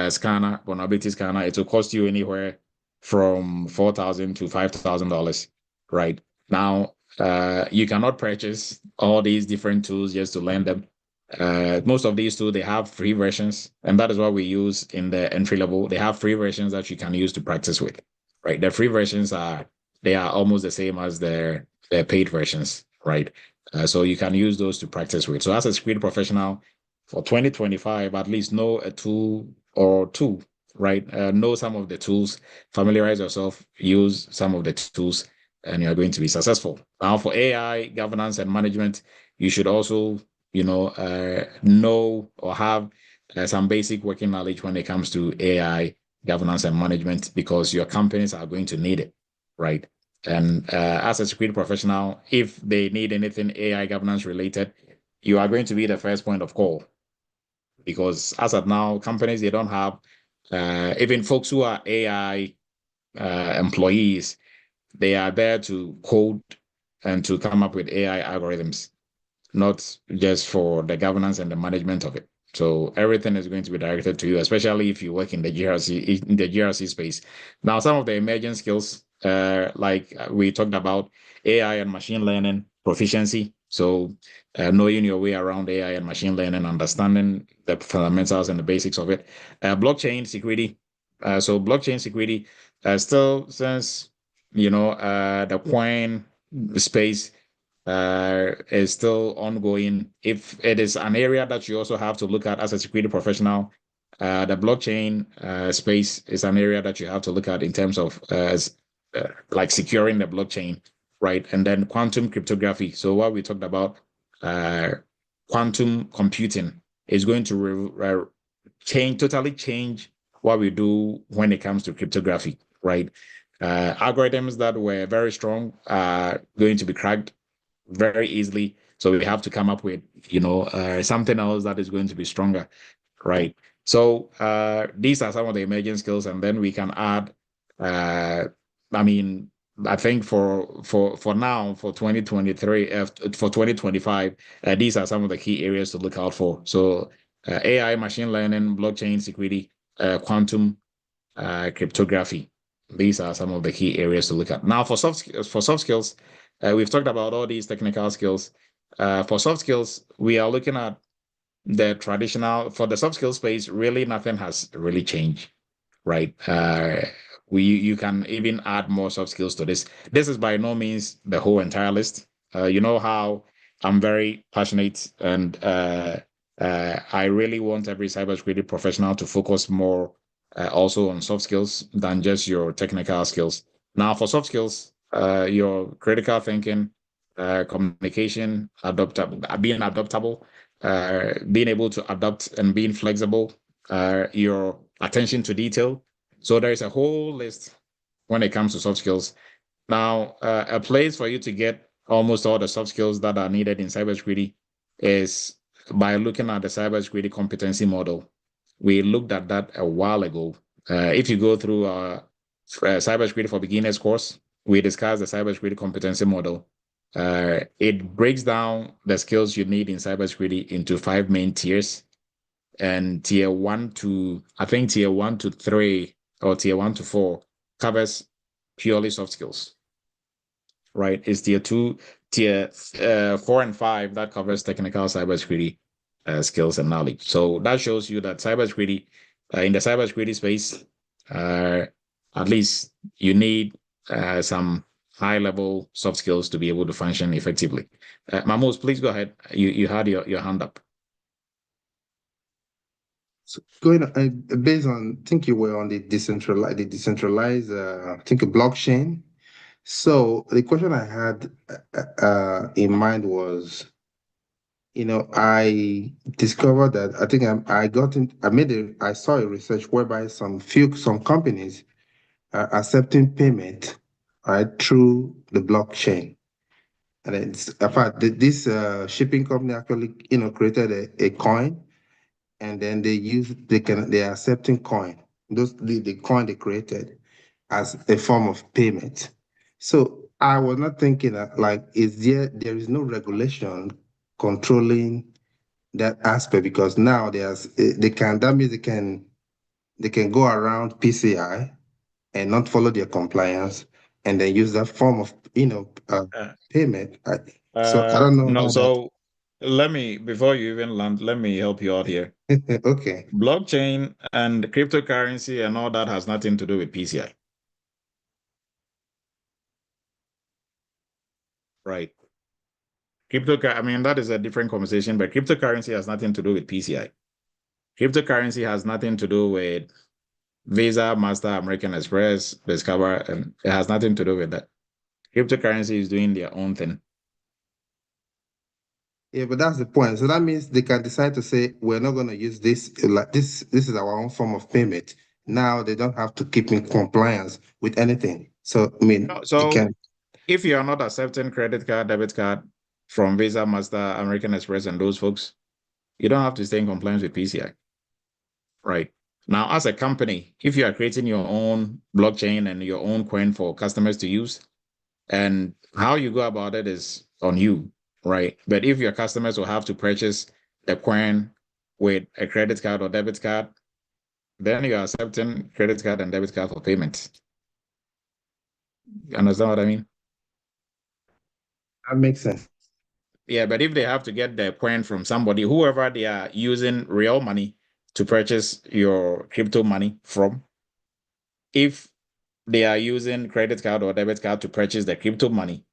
scanner, vulnerability scanner, it will cost you anywhere from $4,000 to $5,000, right? Now, you cannot purchase all these different tools just to learn them. Most of these tools, they have free versions, and that is what we use in the entry level. They have free versions that you can use to practice with, right? The free versions are almost the same as the paid versions, right? So you can use those to practice with. So as a security professional for 2025, at least know a tool or two, right? Know some of the tools, familiarize yourself, use some of the tools, and you're going to be successful. Now for AI governance and management, you should also, know or have some basic working knowledge when it comes to AI governance and management, because your companies are going to need it, right? And as a security professional, if they need anything AI governance related, you are going to be the first point of call. Because as of now, companies, they don't have, even folks who are AI employees, they are there to code and to come up with AI algorithms, not just for the governance and the management of it. So everything is going to be directed to you, especially if you work in the GRC space. Now, some of the emerging skills, like we talked about, AI and machine learning proficiency. So knowing your way around AI and machine learning, understanding the fundamentals and the basics of it. Blockchain security. So blockchain security, still, since the coin space is still ongoing. If it is an area that you also have to look at as a security professional, the blockchain space is an area that you have to look at in terms of like securing the blockchain, right? And then quantum cryptography. So what we talked about, quantum computing is going to totally change what we do when it comes to cryptography, right? Algorithms that were very strong are going to be cracked very easily. So we have to come up with, something else that is going to be stronger, right? So these are some of the emerging skills, and then we can add. I think for now, for 2023, for 2025, these are some of the key areas to look out for. So AI, machine learning, blockchain security, quantum cryptography. These are some of the key areas to look at. Now, for soft skills, we've talked about all these technical skills. For soft skills, we are looking at the traditional. For the soft skills space, really nothing has really changed, right? You can even add more soft skills to this. This is by no means the whole entire list. You know how I'm very passionate, and I really want every cybersecurity professional to focus more also on soft skills than just your technical skills. Now, for soft skills, your critical thinking, communication, being adaptable, being able to adapt and being flexible, your attention to detail. So there is a whole list when it comes to soft skills. Now, a place for you to get almost all the soft skills that are needed in cybersecurity is by looking at the cybersecurity competency model. We looked at that a while ago. If you go through our cybersecurity for beginners course, we discussed the cybersecurity competency model. It breaks down the skills you need in cybersecurity into 5 main tiers. And tier 1 to 3, or tier 1 to 4 covers purely soft skills, right? It's tier 4 and 5 that covers technical cybersecurity skills and knowledge. So that shows you that cybersecurity, in the cybersecurity space, at least you need some high-level soft skills to be able to function effectively. Mamos, please go ahead. You had your hand up. So going based on, I think you were on the decentralized, I think a blockchain. So the question I had in mind was, I discovered that I think I saw a research whereby some companies are accepting payment, right, through the blockchain. And it's, in fact, this shipping company actually, created a coin, and then they are accepting coin, the coin they created, as a form of payment. So I was not thinking that, like, there is no regulation controlling that aspect, because now that means they can go around PCI and not follow their compliance, and then use that form of payment. So I don't know No, how so before you even land, let me help you out here. that. Okay. Blockchain and cryptocurrency and all that has nothing to do with PCI. Right. I mean, that is a different conversation, but cryptocurrency has nothing to do with PCI. Cryptocurrency has nothing to do with Visa, Master, American Express, Discover, and it has nothing to do with that. Cryptocurrency is doing their own thing. Yeah, but that's the point. So that means they can decide to say we're not going to use this. Like this is our own form of payment. Now they don't have to keep in compliance with anything. So I mean, So they can. if you are not accepting credit card, debit card from Visa, Master, American Express, and those folks, you don't have to stay in compliance with PCI. Right. Now, as a company, if you are creating your own blockchain and your own coin for customers to use, and how you go about it is on you, right? But if your customers will have to purchase the coin with a credit card or debit card, then you're accepting credit card and debit card for payment. You understand what I mean? That makes sense. Yeah, but if they have to get the coin from somebody, whoever they are using real money to purchase your crypto money from, if they are using credit card or debit card to purchase the crypto money,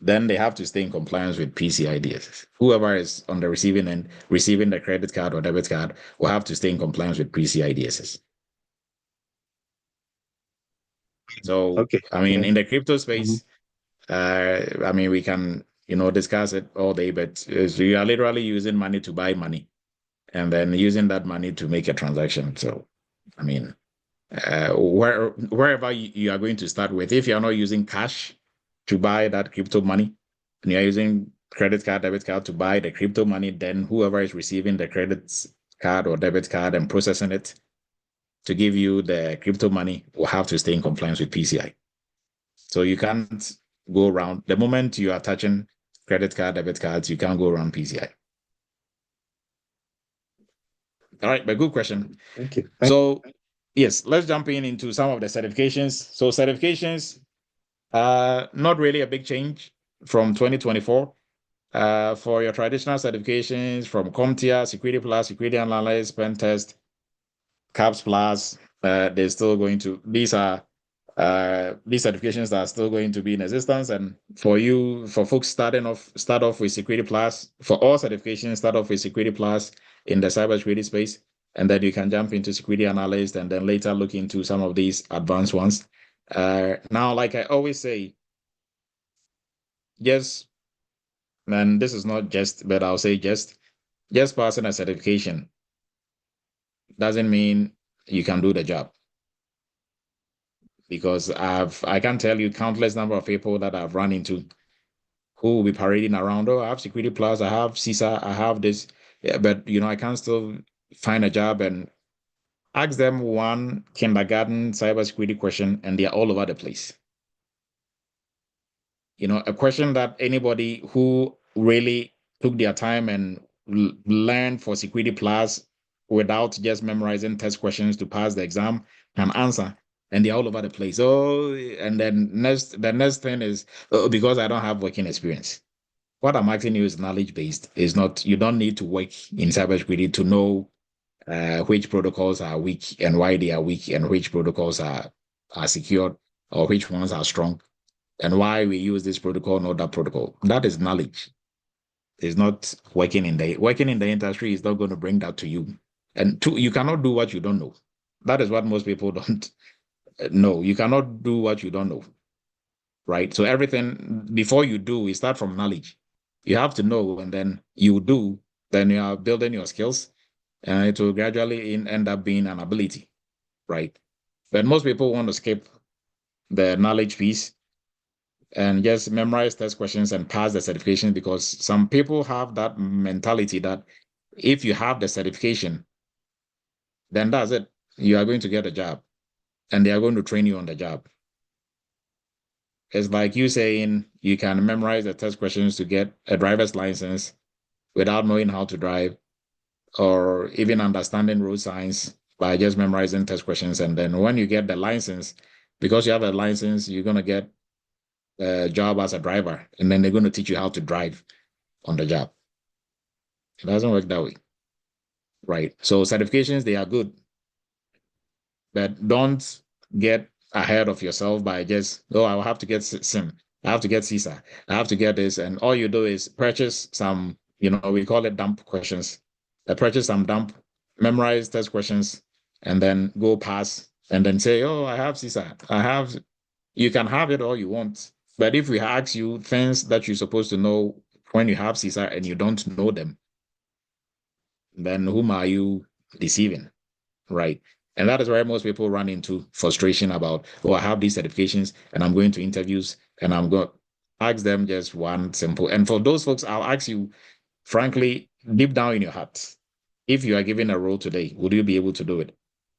then they have to stay in compliance with PCI DSS. Whoever is on the receiving end, receiving the credit card or debit card will have to stay in compliance with PCI DSS. So, Okay. I mean, in the crypto space, Mm-hmm. I mean, we can, discuss it all day, but you are literally using money to buy money and then using that money to make a transaction. So, I mean, wherever you are going to start with, if you're not using cash to buy that crypto money, and you're using credit card, debit card to buy the crypto money, then whoever is receiving the credit card or debit card and processing it to give you the crypto money will have to stay in compliance with PCI. So you can't go around. The moment you are touching credit card, debit cards, you can't go around PCI. All right, but good question. Thank you. So yes, let's jump into some of the certifications. So certifications, not really a big change from 2024. For your traditional certifications from CompTIA, Security Plus, Security Analyst, Pen Test, CAPS Plus, they're still going to, these certifications are still going to be in existence. And for folks start off with Security Plus, for all certifications, start off with Security Plus in the cybersecurity space. And then you can jump into Security Analyst and then later look into some of these advanced ones. Now, like I always say, yes, and this is not just, but I'll say just passing a certification doesn't mean you can do the job. Because I can tell you countless number of people that I've run into who will be parading around, oh, I have Security Plus, I have CISA, I have this, yeah, but I can still find a job and ask them one kindergarten cybersecurity question and they're all over the place. A question that anybody who really took their time and learned for Security Plus without just memorizing test questions to pass the exam can answer, and they're all over the place. Oh, and then the next thing is because I don't have working experience. What I'm asking you is knowledge based. Is not, you don't need to work in cybersecurity to know which protocols are weak and why they are weak, and which protocols are secured or which ones are strong, and why we use this protocol, not that protocol. That is knowledge. It's not working in the industry is not going to bring that to you. And two, you cannot do what you don't know. That is what most people don't know. You cannot do what you don't know. Right? So everything before you do, we start from knowledge. You have to know, and then you do, then you are building your skills, and it will gradually end up being an ability. Right? But most people want to skip the knowledge piece and just memorize test questions and pass the certification, because some people have that mentality that if you have the certification, then that's it. You are going to get a job and they are going to train you on the job. It's like you saying you can memorize the test questions to get a driver's license without knowing how to drive or even understanding road signs by just memorizing test questions. And then when you get the license, because you have a license, you're going to get a job as a driver, and then they're going to teach you how to drive on the job. It doesn't work that way, right? So certifications, they are good, but don't get ahead of yourself by just, oh, I'll have to get SIM. I have to get CISA. I have to get this. And all you do is purchase some, we call it dump questions. Purchase some dump, memorize test questions, and then go pass and then say, oh, I have CISA. You can have it all you want. But if we ask you things that you're supposed to know when you have CISA and you don't know them, then whom are you deceiving, right? And that is where most people run into frustration about, oh, I have these certifications and I'm going to interviews and I'm going to ask them just one simple. And for those folks, I'll ask you, frankly, deep down in your heart, if you are given a role today, would you be able to do it?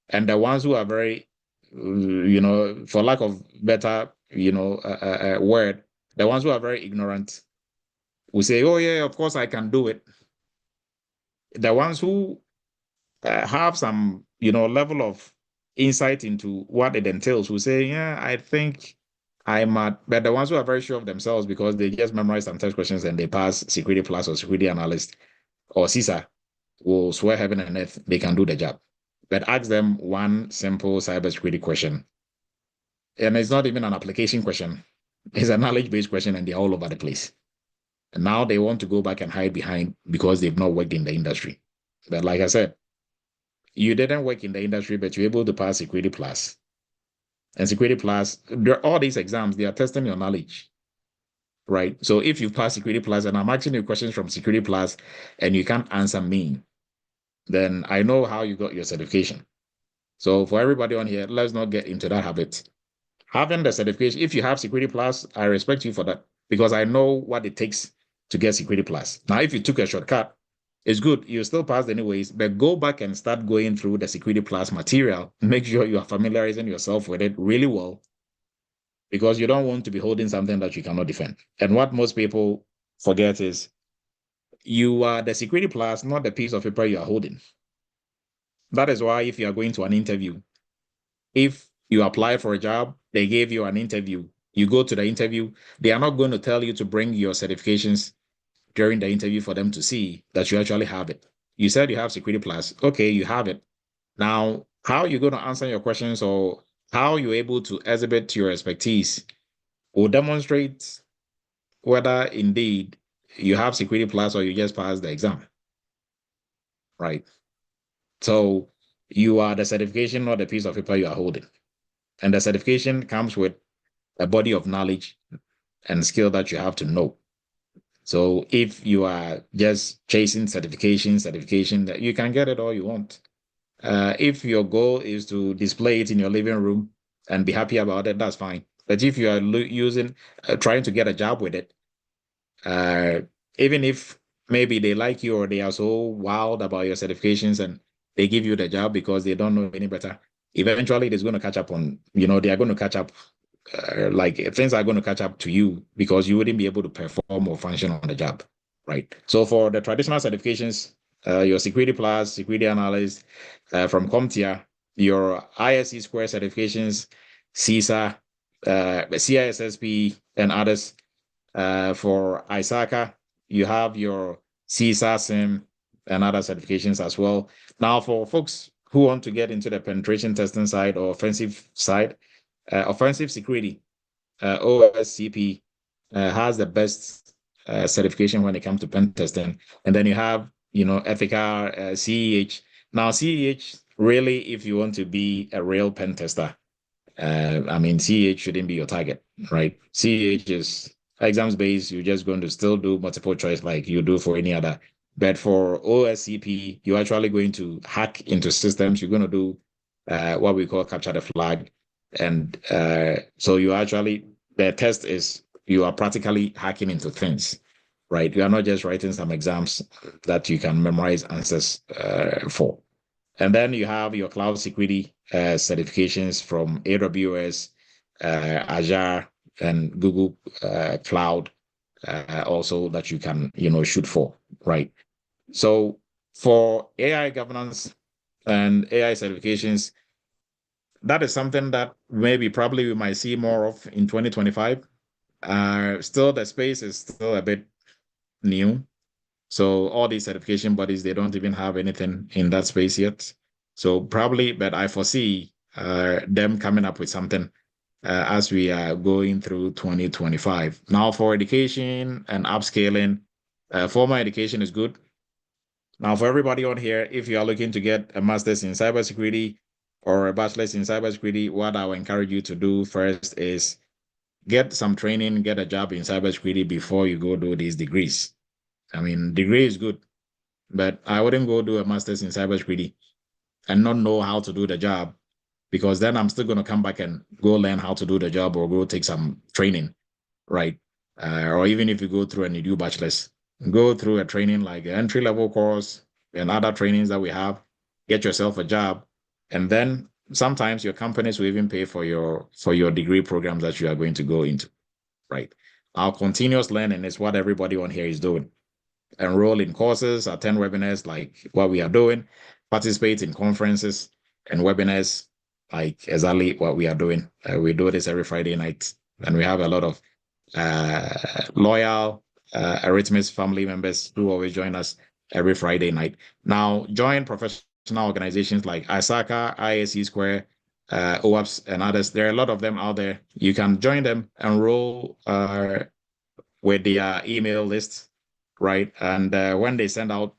And the ones who are very, for lack of better, word, the ones who are very ignorant will say, oh, yeah, of course I can do it. The ones who have some, level of insight into what it entails will say, yeah, I think I might. But the ones who are very sure of themselves because they just memorize some test questions and they pass Security Plus or Security Analyst or CISA will swear heaven and earth they can do the job. But ask them one simple cybersecurity question. And it's not even an application question. It's a knowledge-based question and they're all over the place. And now they want to go back and hide behind because they've not worked in the industry. But like I said, you didn't work in the industry, but you're able to pass Security Plus. And Security Plus, all these exams, they are testing your knowledge, right? So if you pass Security Plus, and I'm asking you questions from Security Plus, and you can't answer me, then I know how you got your certification. So for everybody on here, let's not get into that habit. Having the certification, if you have Security Plus, I respect you for that because I know what it takes to get Security Plus. Now, if you took a shortcut, it's good. You still passed anyways, but go back and start going through the Security Plus material. Make sure you are familiarizing yourself with it really well because you don't want to be holding something that you cannot defend. And what most people forget is you are the Security Plus, not the piece of paper you are holding. That is why if you are going to an interview, if you apply for a job, they gave you an interview, you go to the interview, they are not going to tell you to bring your certifications during the interview for them to see that you actually have it. You said you have Security Plus. Okay, you have it. Now, how you're going to answer your questions or how you're able to exhibit your expertise will demonstrate whether indeed you have Security Plus or you just passed the exam, right? So you are the certification, not the piece of paper you are holding. And the certification comes with a body of knowledge and skill that you have to know. So if you are just chasing certification, you can get it all you want. If your goal is to display it in your living room and be happy about it, that's fine. But if you are trying to get a job with it, even if maybe they like you or they are so wild about your certifications and they give you the job because they don't know any better, eventually it is going to catch up on, they are going to catch up. Like things are going to catch up to you because you wouldn't be able to perform or function on the job, right? So for the traditional certifications, your Security Plus, Security Analyst from CompTIA, your ISC Square certifications, CISA, CISSP, and others. For ISACA, you have your CISA, SIM, and other certifications as well. Now, for folks who want to get into the penetration testing side or offensive side, offensive security, OSCP, has the best certification when it comes to pen testing. And then you have, ethical CEH. Now, CEH, really, if you want to be a real pen tester, CEH shouldn't be your target, right? CEH is exams based. You're just going to still do multiple choice like you do for any other. But for OSCP, you're actually going to hack into systems. You're going to do what we call capture the flag. And so the test is you are practically hacking into things, right? You are not just writing some exams that you can memorize answers for. And then you have your cloud security certifications from AWS, Azure, and Google Cloud also that you can, shoot for, right? So for AI governance and AI certifications, that is something that probably we might see more of in 2025. Still, the space is still a bit new. So all these certification bodies, they don't even have anything in that space yet. So probably, but I foresee them coming up with something as we are going through 2025. Now, for education and upscaling, formal education is good. Now, for everybody on here, if you are looking to get a master's in cybersecurity or a bachelor's in cybersecurity, what I would encourage you to do first is get some training, get a job in cybersecurity before you go do these degrees. I mean, degree is good, but I wouldn't go do a master's in cybersecurity and not know how to do the job, because then I'm still going to come back and go learn how to do the job or go take some training, right? Or even if you go through and you do bachelor's, go through a training like an entry-level course and other trainings that we have, get yourself a job, and then sometimes your companies will even pay for your degree programs that you are going to go into, right? Our continuous learning is what everybody on here is doing. Enroll in courses, attend webinars like what we are doing, participate in conferences and webinars like exactly what we are doing. We do this every Friday night, and we have a lot of loyal Eretmis family members who always join us every Friday night. Now, join professional organizations like ISACA, ISC Square, OAPS, and others. There are a lot of them out there. You can join them, enroll with their email list, right? And when they send out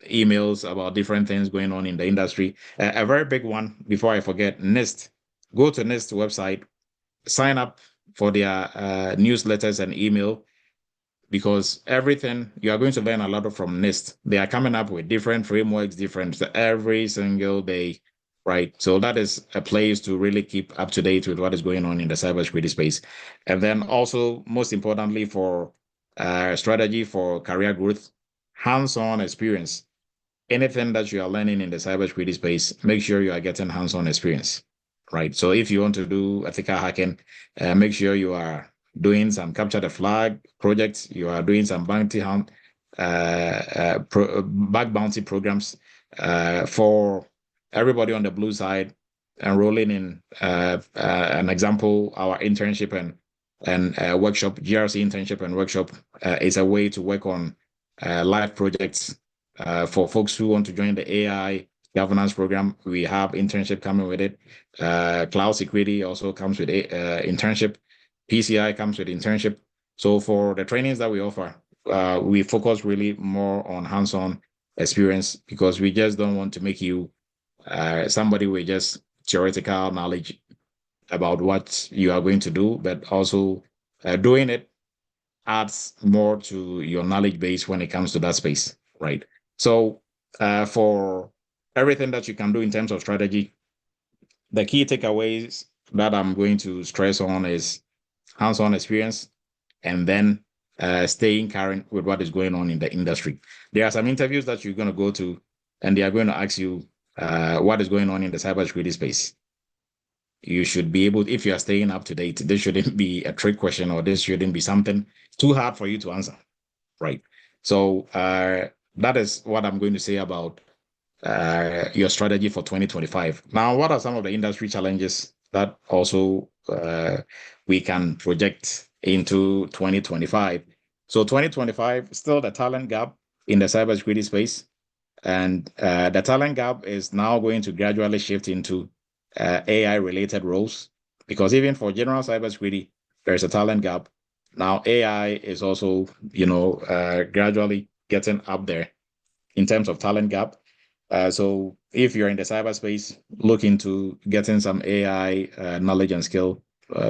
emails about different things going on in the industry, a very big one, before I forget, NIST. Go to NIST website, sign up for their newsletters and email, because everything you are going to learn a lot from NIST. They are coming up with different frameworks, different every single day, right? So that is a place to really keep up to date with what is going on in the cybersecurity space. And then also, most importantly, for strategy for career growth, hands-on experience. Anything that you are learning in the cybersecurity space, make sure you are getting hands-on experience, right? So if you want to do ethical hacking, make sure you are doing some capture the flag projects, you are doing some bounty hunt, bug bounty programs for everybody on the blue side, enrolling in an example, our internship and workshop, GRC internship and workshop is a way to work on live projects. For folks who want to join the AI governance program, we have internship coming with it. Cloud security also comes with internship. PCI comes with internship. So for the trainings that we offer, we focus really more on hands-on experience, because we just don't want to make you somebody with just theoretical knowledge about what you are going to do, but also doing it adds more to your knowledge base when it comes to that space, right? So for everything that you can do in terms of strategy, the key takeaways that I'm going to stress on is hands-on experience, and then staying current with what is going on in the industry. There are some interviews that you're going to go to, and they are going to ask you what is going on in the cybersecurity space. You should be able, if you are staying up to date, this shouldn't be a trick question, or this shouldn't be something too hard for you to answer, right? So that is what I'm going to say about your strategy for 2025. Now, what are some of the industry challenges that also we can project into 2025? So 2025, still the talent gap in the cybersecurity space. And the talent gap is now going to gradually shift into AI-related roles, because even for general cybersecurity, there's a talent gap. Now, AI is also, gradually getting up there in terms of talent gap. So if you're in the cyberspace, look into getting some AI knowledge and skill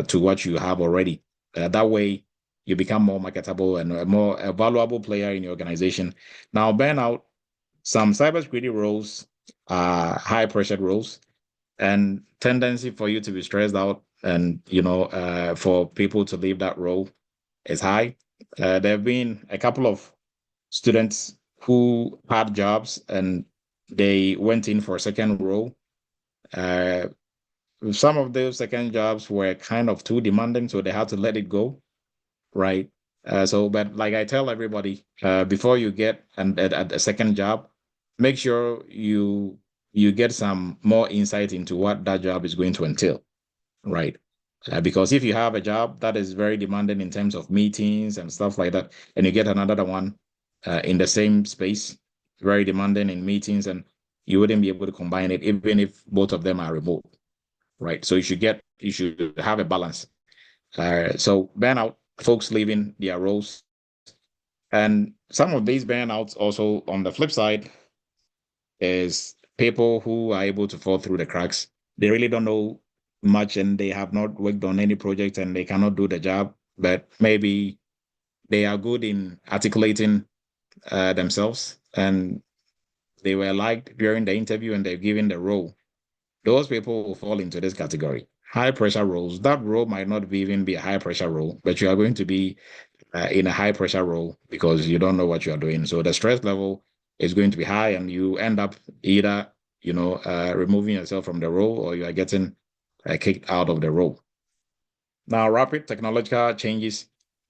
to what you have already. That way, you become more marketable and a valuable player in your organization. Now, burnout, some cybersecurity roles are high-pressured roles, and tendency for you to be stressed out and, for people to leave that role is high. There have been a couple of students who had jobs and they went in for a second role. Some of those second jobs were kind of too demanding, so they had to let it go, right? But like I tell everybody, before you get a second job, make sure you get some more insight into what that job is going to entail, right? Because if you have a job that is very demanding in terms of meetings and stuff like that, and you get another one in the same space, very demanding in meetings, and you wouldn't be able to combine it, even if both of them are remote, right? So you should have a balance. So burnout, folks leaving their roles, and some of these burnouts also on the flip side is people who are able to fall through the cracks. They really don't know much and they have not worked on any project and they cannot do the job, but maybe they are good in articulating themselves and they were liked during the interview and they're given the role. Those people will fall into this category. High pressure roles. That role might not even be a high pressure role, but you are going to be in a high pressure role because you don't know what you are doing. So the stress level is going to be high, and you end up either removing yourself from the role or you are getting kicked out of the role. Now, rapid technological changes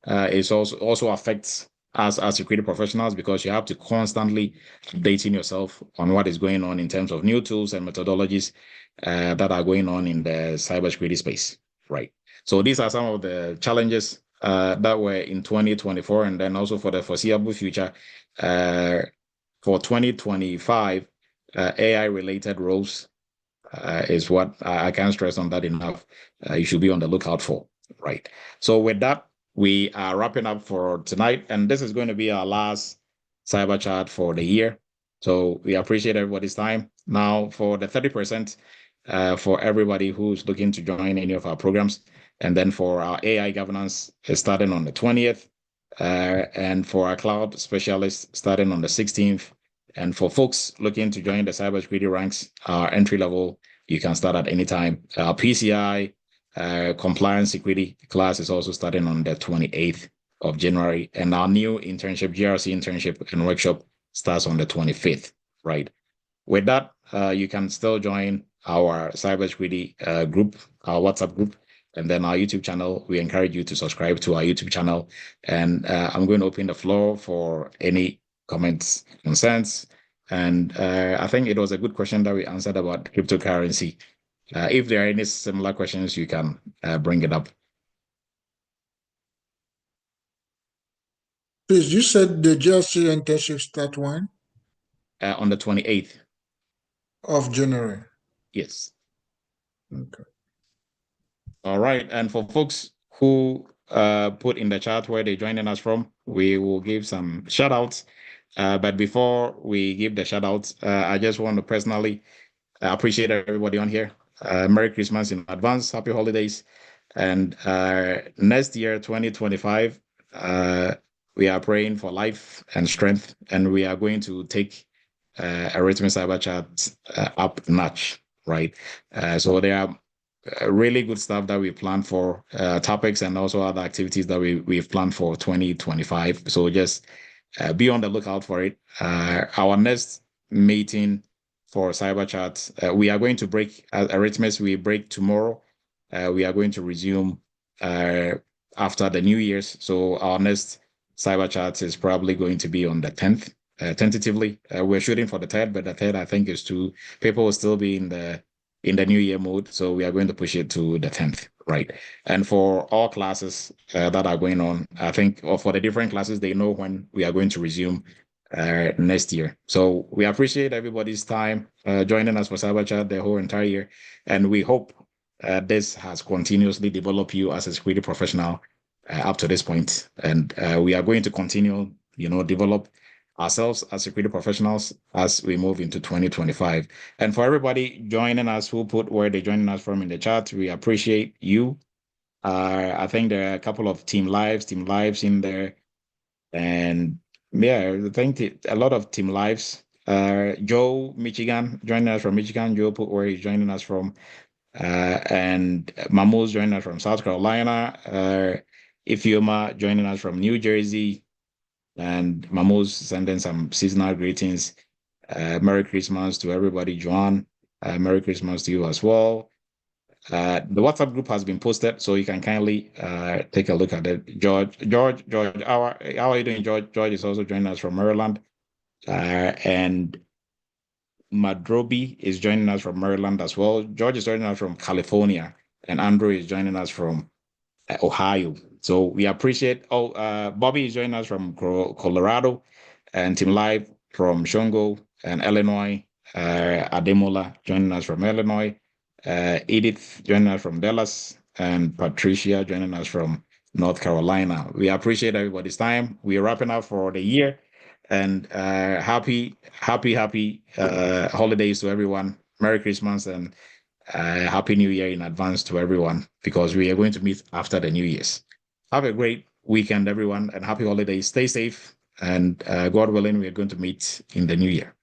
is also affects us as security professionals because you have to constantly updating yourself on what is going on in terms of new tools and methodologies that are going on in the cybersecurity space, right? So these are some of the challenges that were in 2024, and then also for the foreseeable future. For 2025, AI-related roles is what I can't stress on that enough. You should be on the lookout for, right? So with that, we are wrapping up for tonight, and this is going to be our last cyber chat for the year. So we appreciate everybody's time. Now for the 30%, for everybody who's looking to join any of our programs, and then for our AI governance starting on the 20th, and for our cloud specialists starting on the 16th. And for folks looking to join the cybersecurity ranks, our entry level, you can start at any time. Our PCI compliance security class is also starting on the 28th of January. And our new internship, GRC internship and workshop starts on the 25th, right? With that, you can still join our cybersecurity group, our WhatsApp group, and then our YouTube channel. We encourage you to subscribe to our YouTube channel. And I'm going to open the floor for any comments, concerns. And I think it was a good question that we answered about cryptocurrency. If there are any similar questions, you can bring it up. Please, you said the GRC internship start when? On the 28th. Of January. Yes. Okay. All right. And for folks who put in the chat where they're joining us from, we will give some shout outs. But before we give the shout outs, I just want to personally appreciate everybody on here. Merry Christmas in advance. Happy holidays. And next year, 2025, we are praying for life and strength, and we are going to take Eretmis Cyber Chat up notch, right? So there are really good stuff that we plan for topics and also other activities that we've planned for 2025. So just be on the lookout for it. Our next meeting for Cyber Chat, we are going to break at Eretmis. We break tomorrow. We are going to resume after the New Year's. So our next Cyber Chat is probably going to be on the 10th. Tentatively, we're shooting for the 3rd, but the 3rd I think is too. People will still be in the New Year mode, so we are going to push it to the 10th, right? And for all classes that are going on, I think, or for the different classes, they know when we are going to resume next year. So we appreciate everybody's time joining us for Cyber Chat the whole entire year, and we hope this has continuously developed you as a security professional up to this point, and we are going to continue, develop ourselves as security professionals as we move into 2025. And for everybody joining us who put where they're joining us from in the chat, we appreciate you. I think there are a couple of team lives in there. And yeah, I think a lot of team lives. Joe, Michigan, joining us from Michigan. Joe put where he's joining us from. And Mamu's joining us from South Carolina. Ifioma joining us from New Jersey. And Mamu's sending some seasonal greetings. Merry Christmas to everybody. Joan, Merry Christmas to you as well. The WhatsApp group has been posted, so you can kindly take a look at it. George, how are you doing, George? George is also joining us from Maryland. And Madrobi is joining us from Maryland as well. George is joining us from California, and Andrew is joining us from Ohio. So we appreciate Bobby is joining us from Colorado, and Team Live from Shongo and Illinois. Ademola joining us from Illinois. Edith joining us from Dallas, and Patricia joining us from North Carolina. We appreciate everybody's time. We are wrapping up for the year, and happy holidays to everyone. Merry Christmas and Happy New Year in advance to everyone, because we are going to meet after the New Year's. Have a great weekend, everyone, and happy holidays. Stay safe, and God willing, we are going to meet in the new year.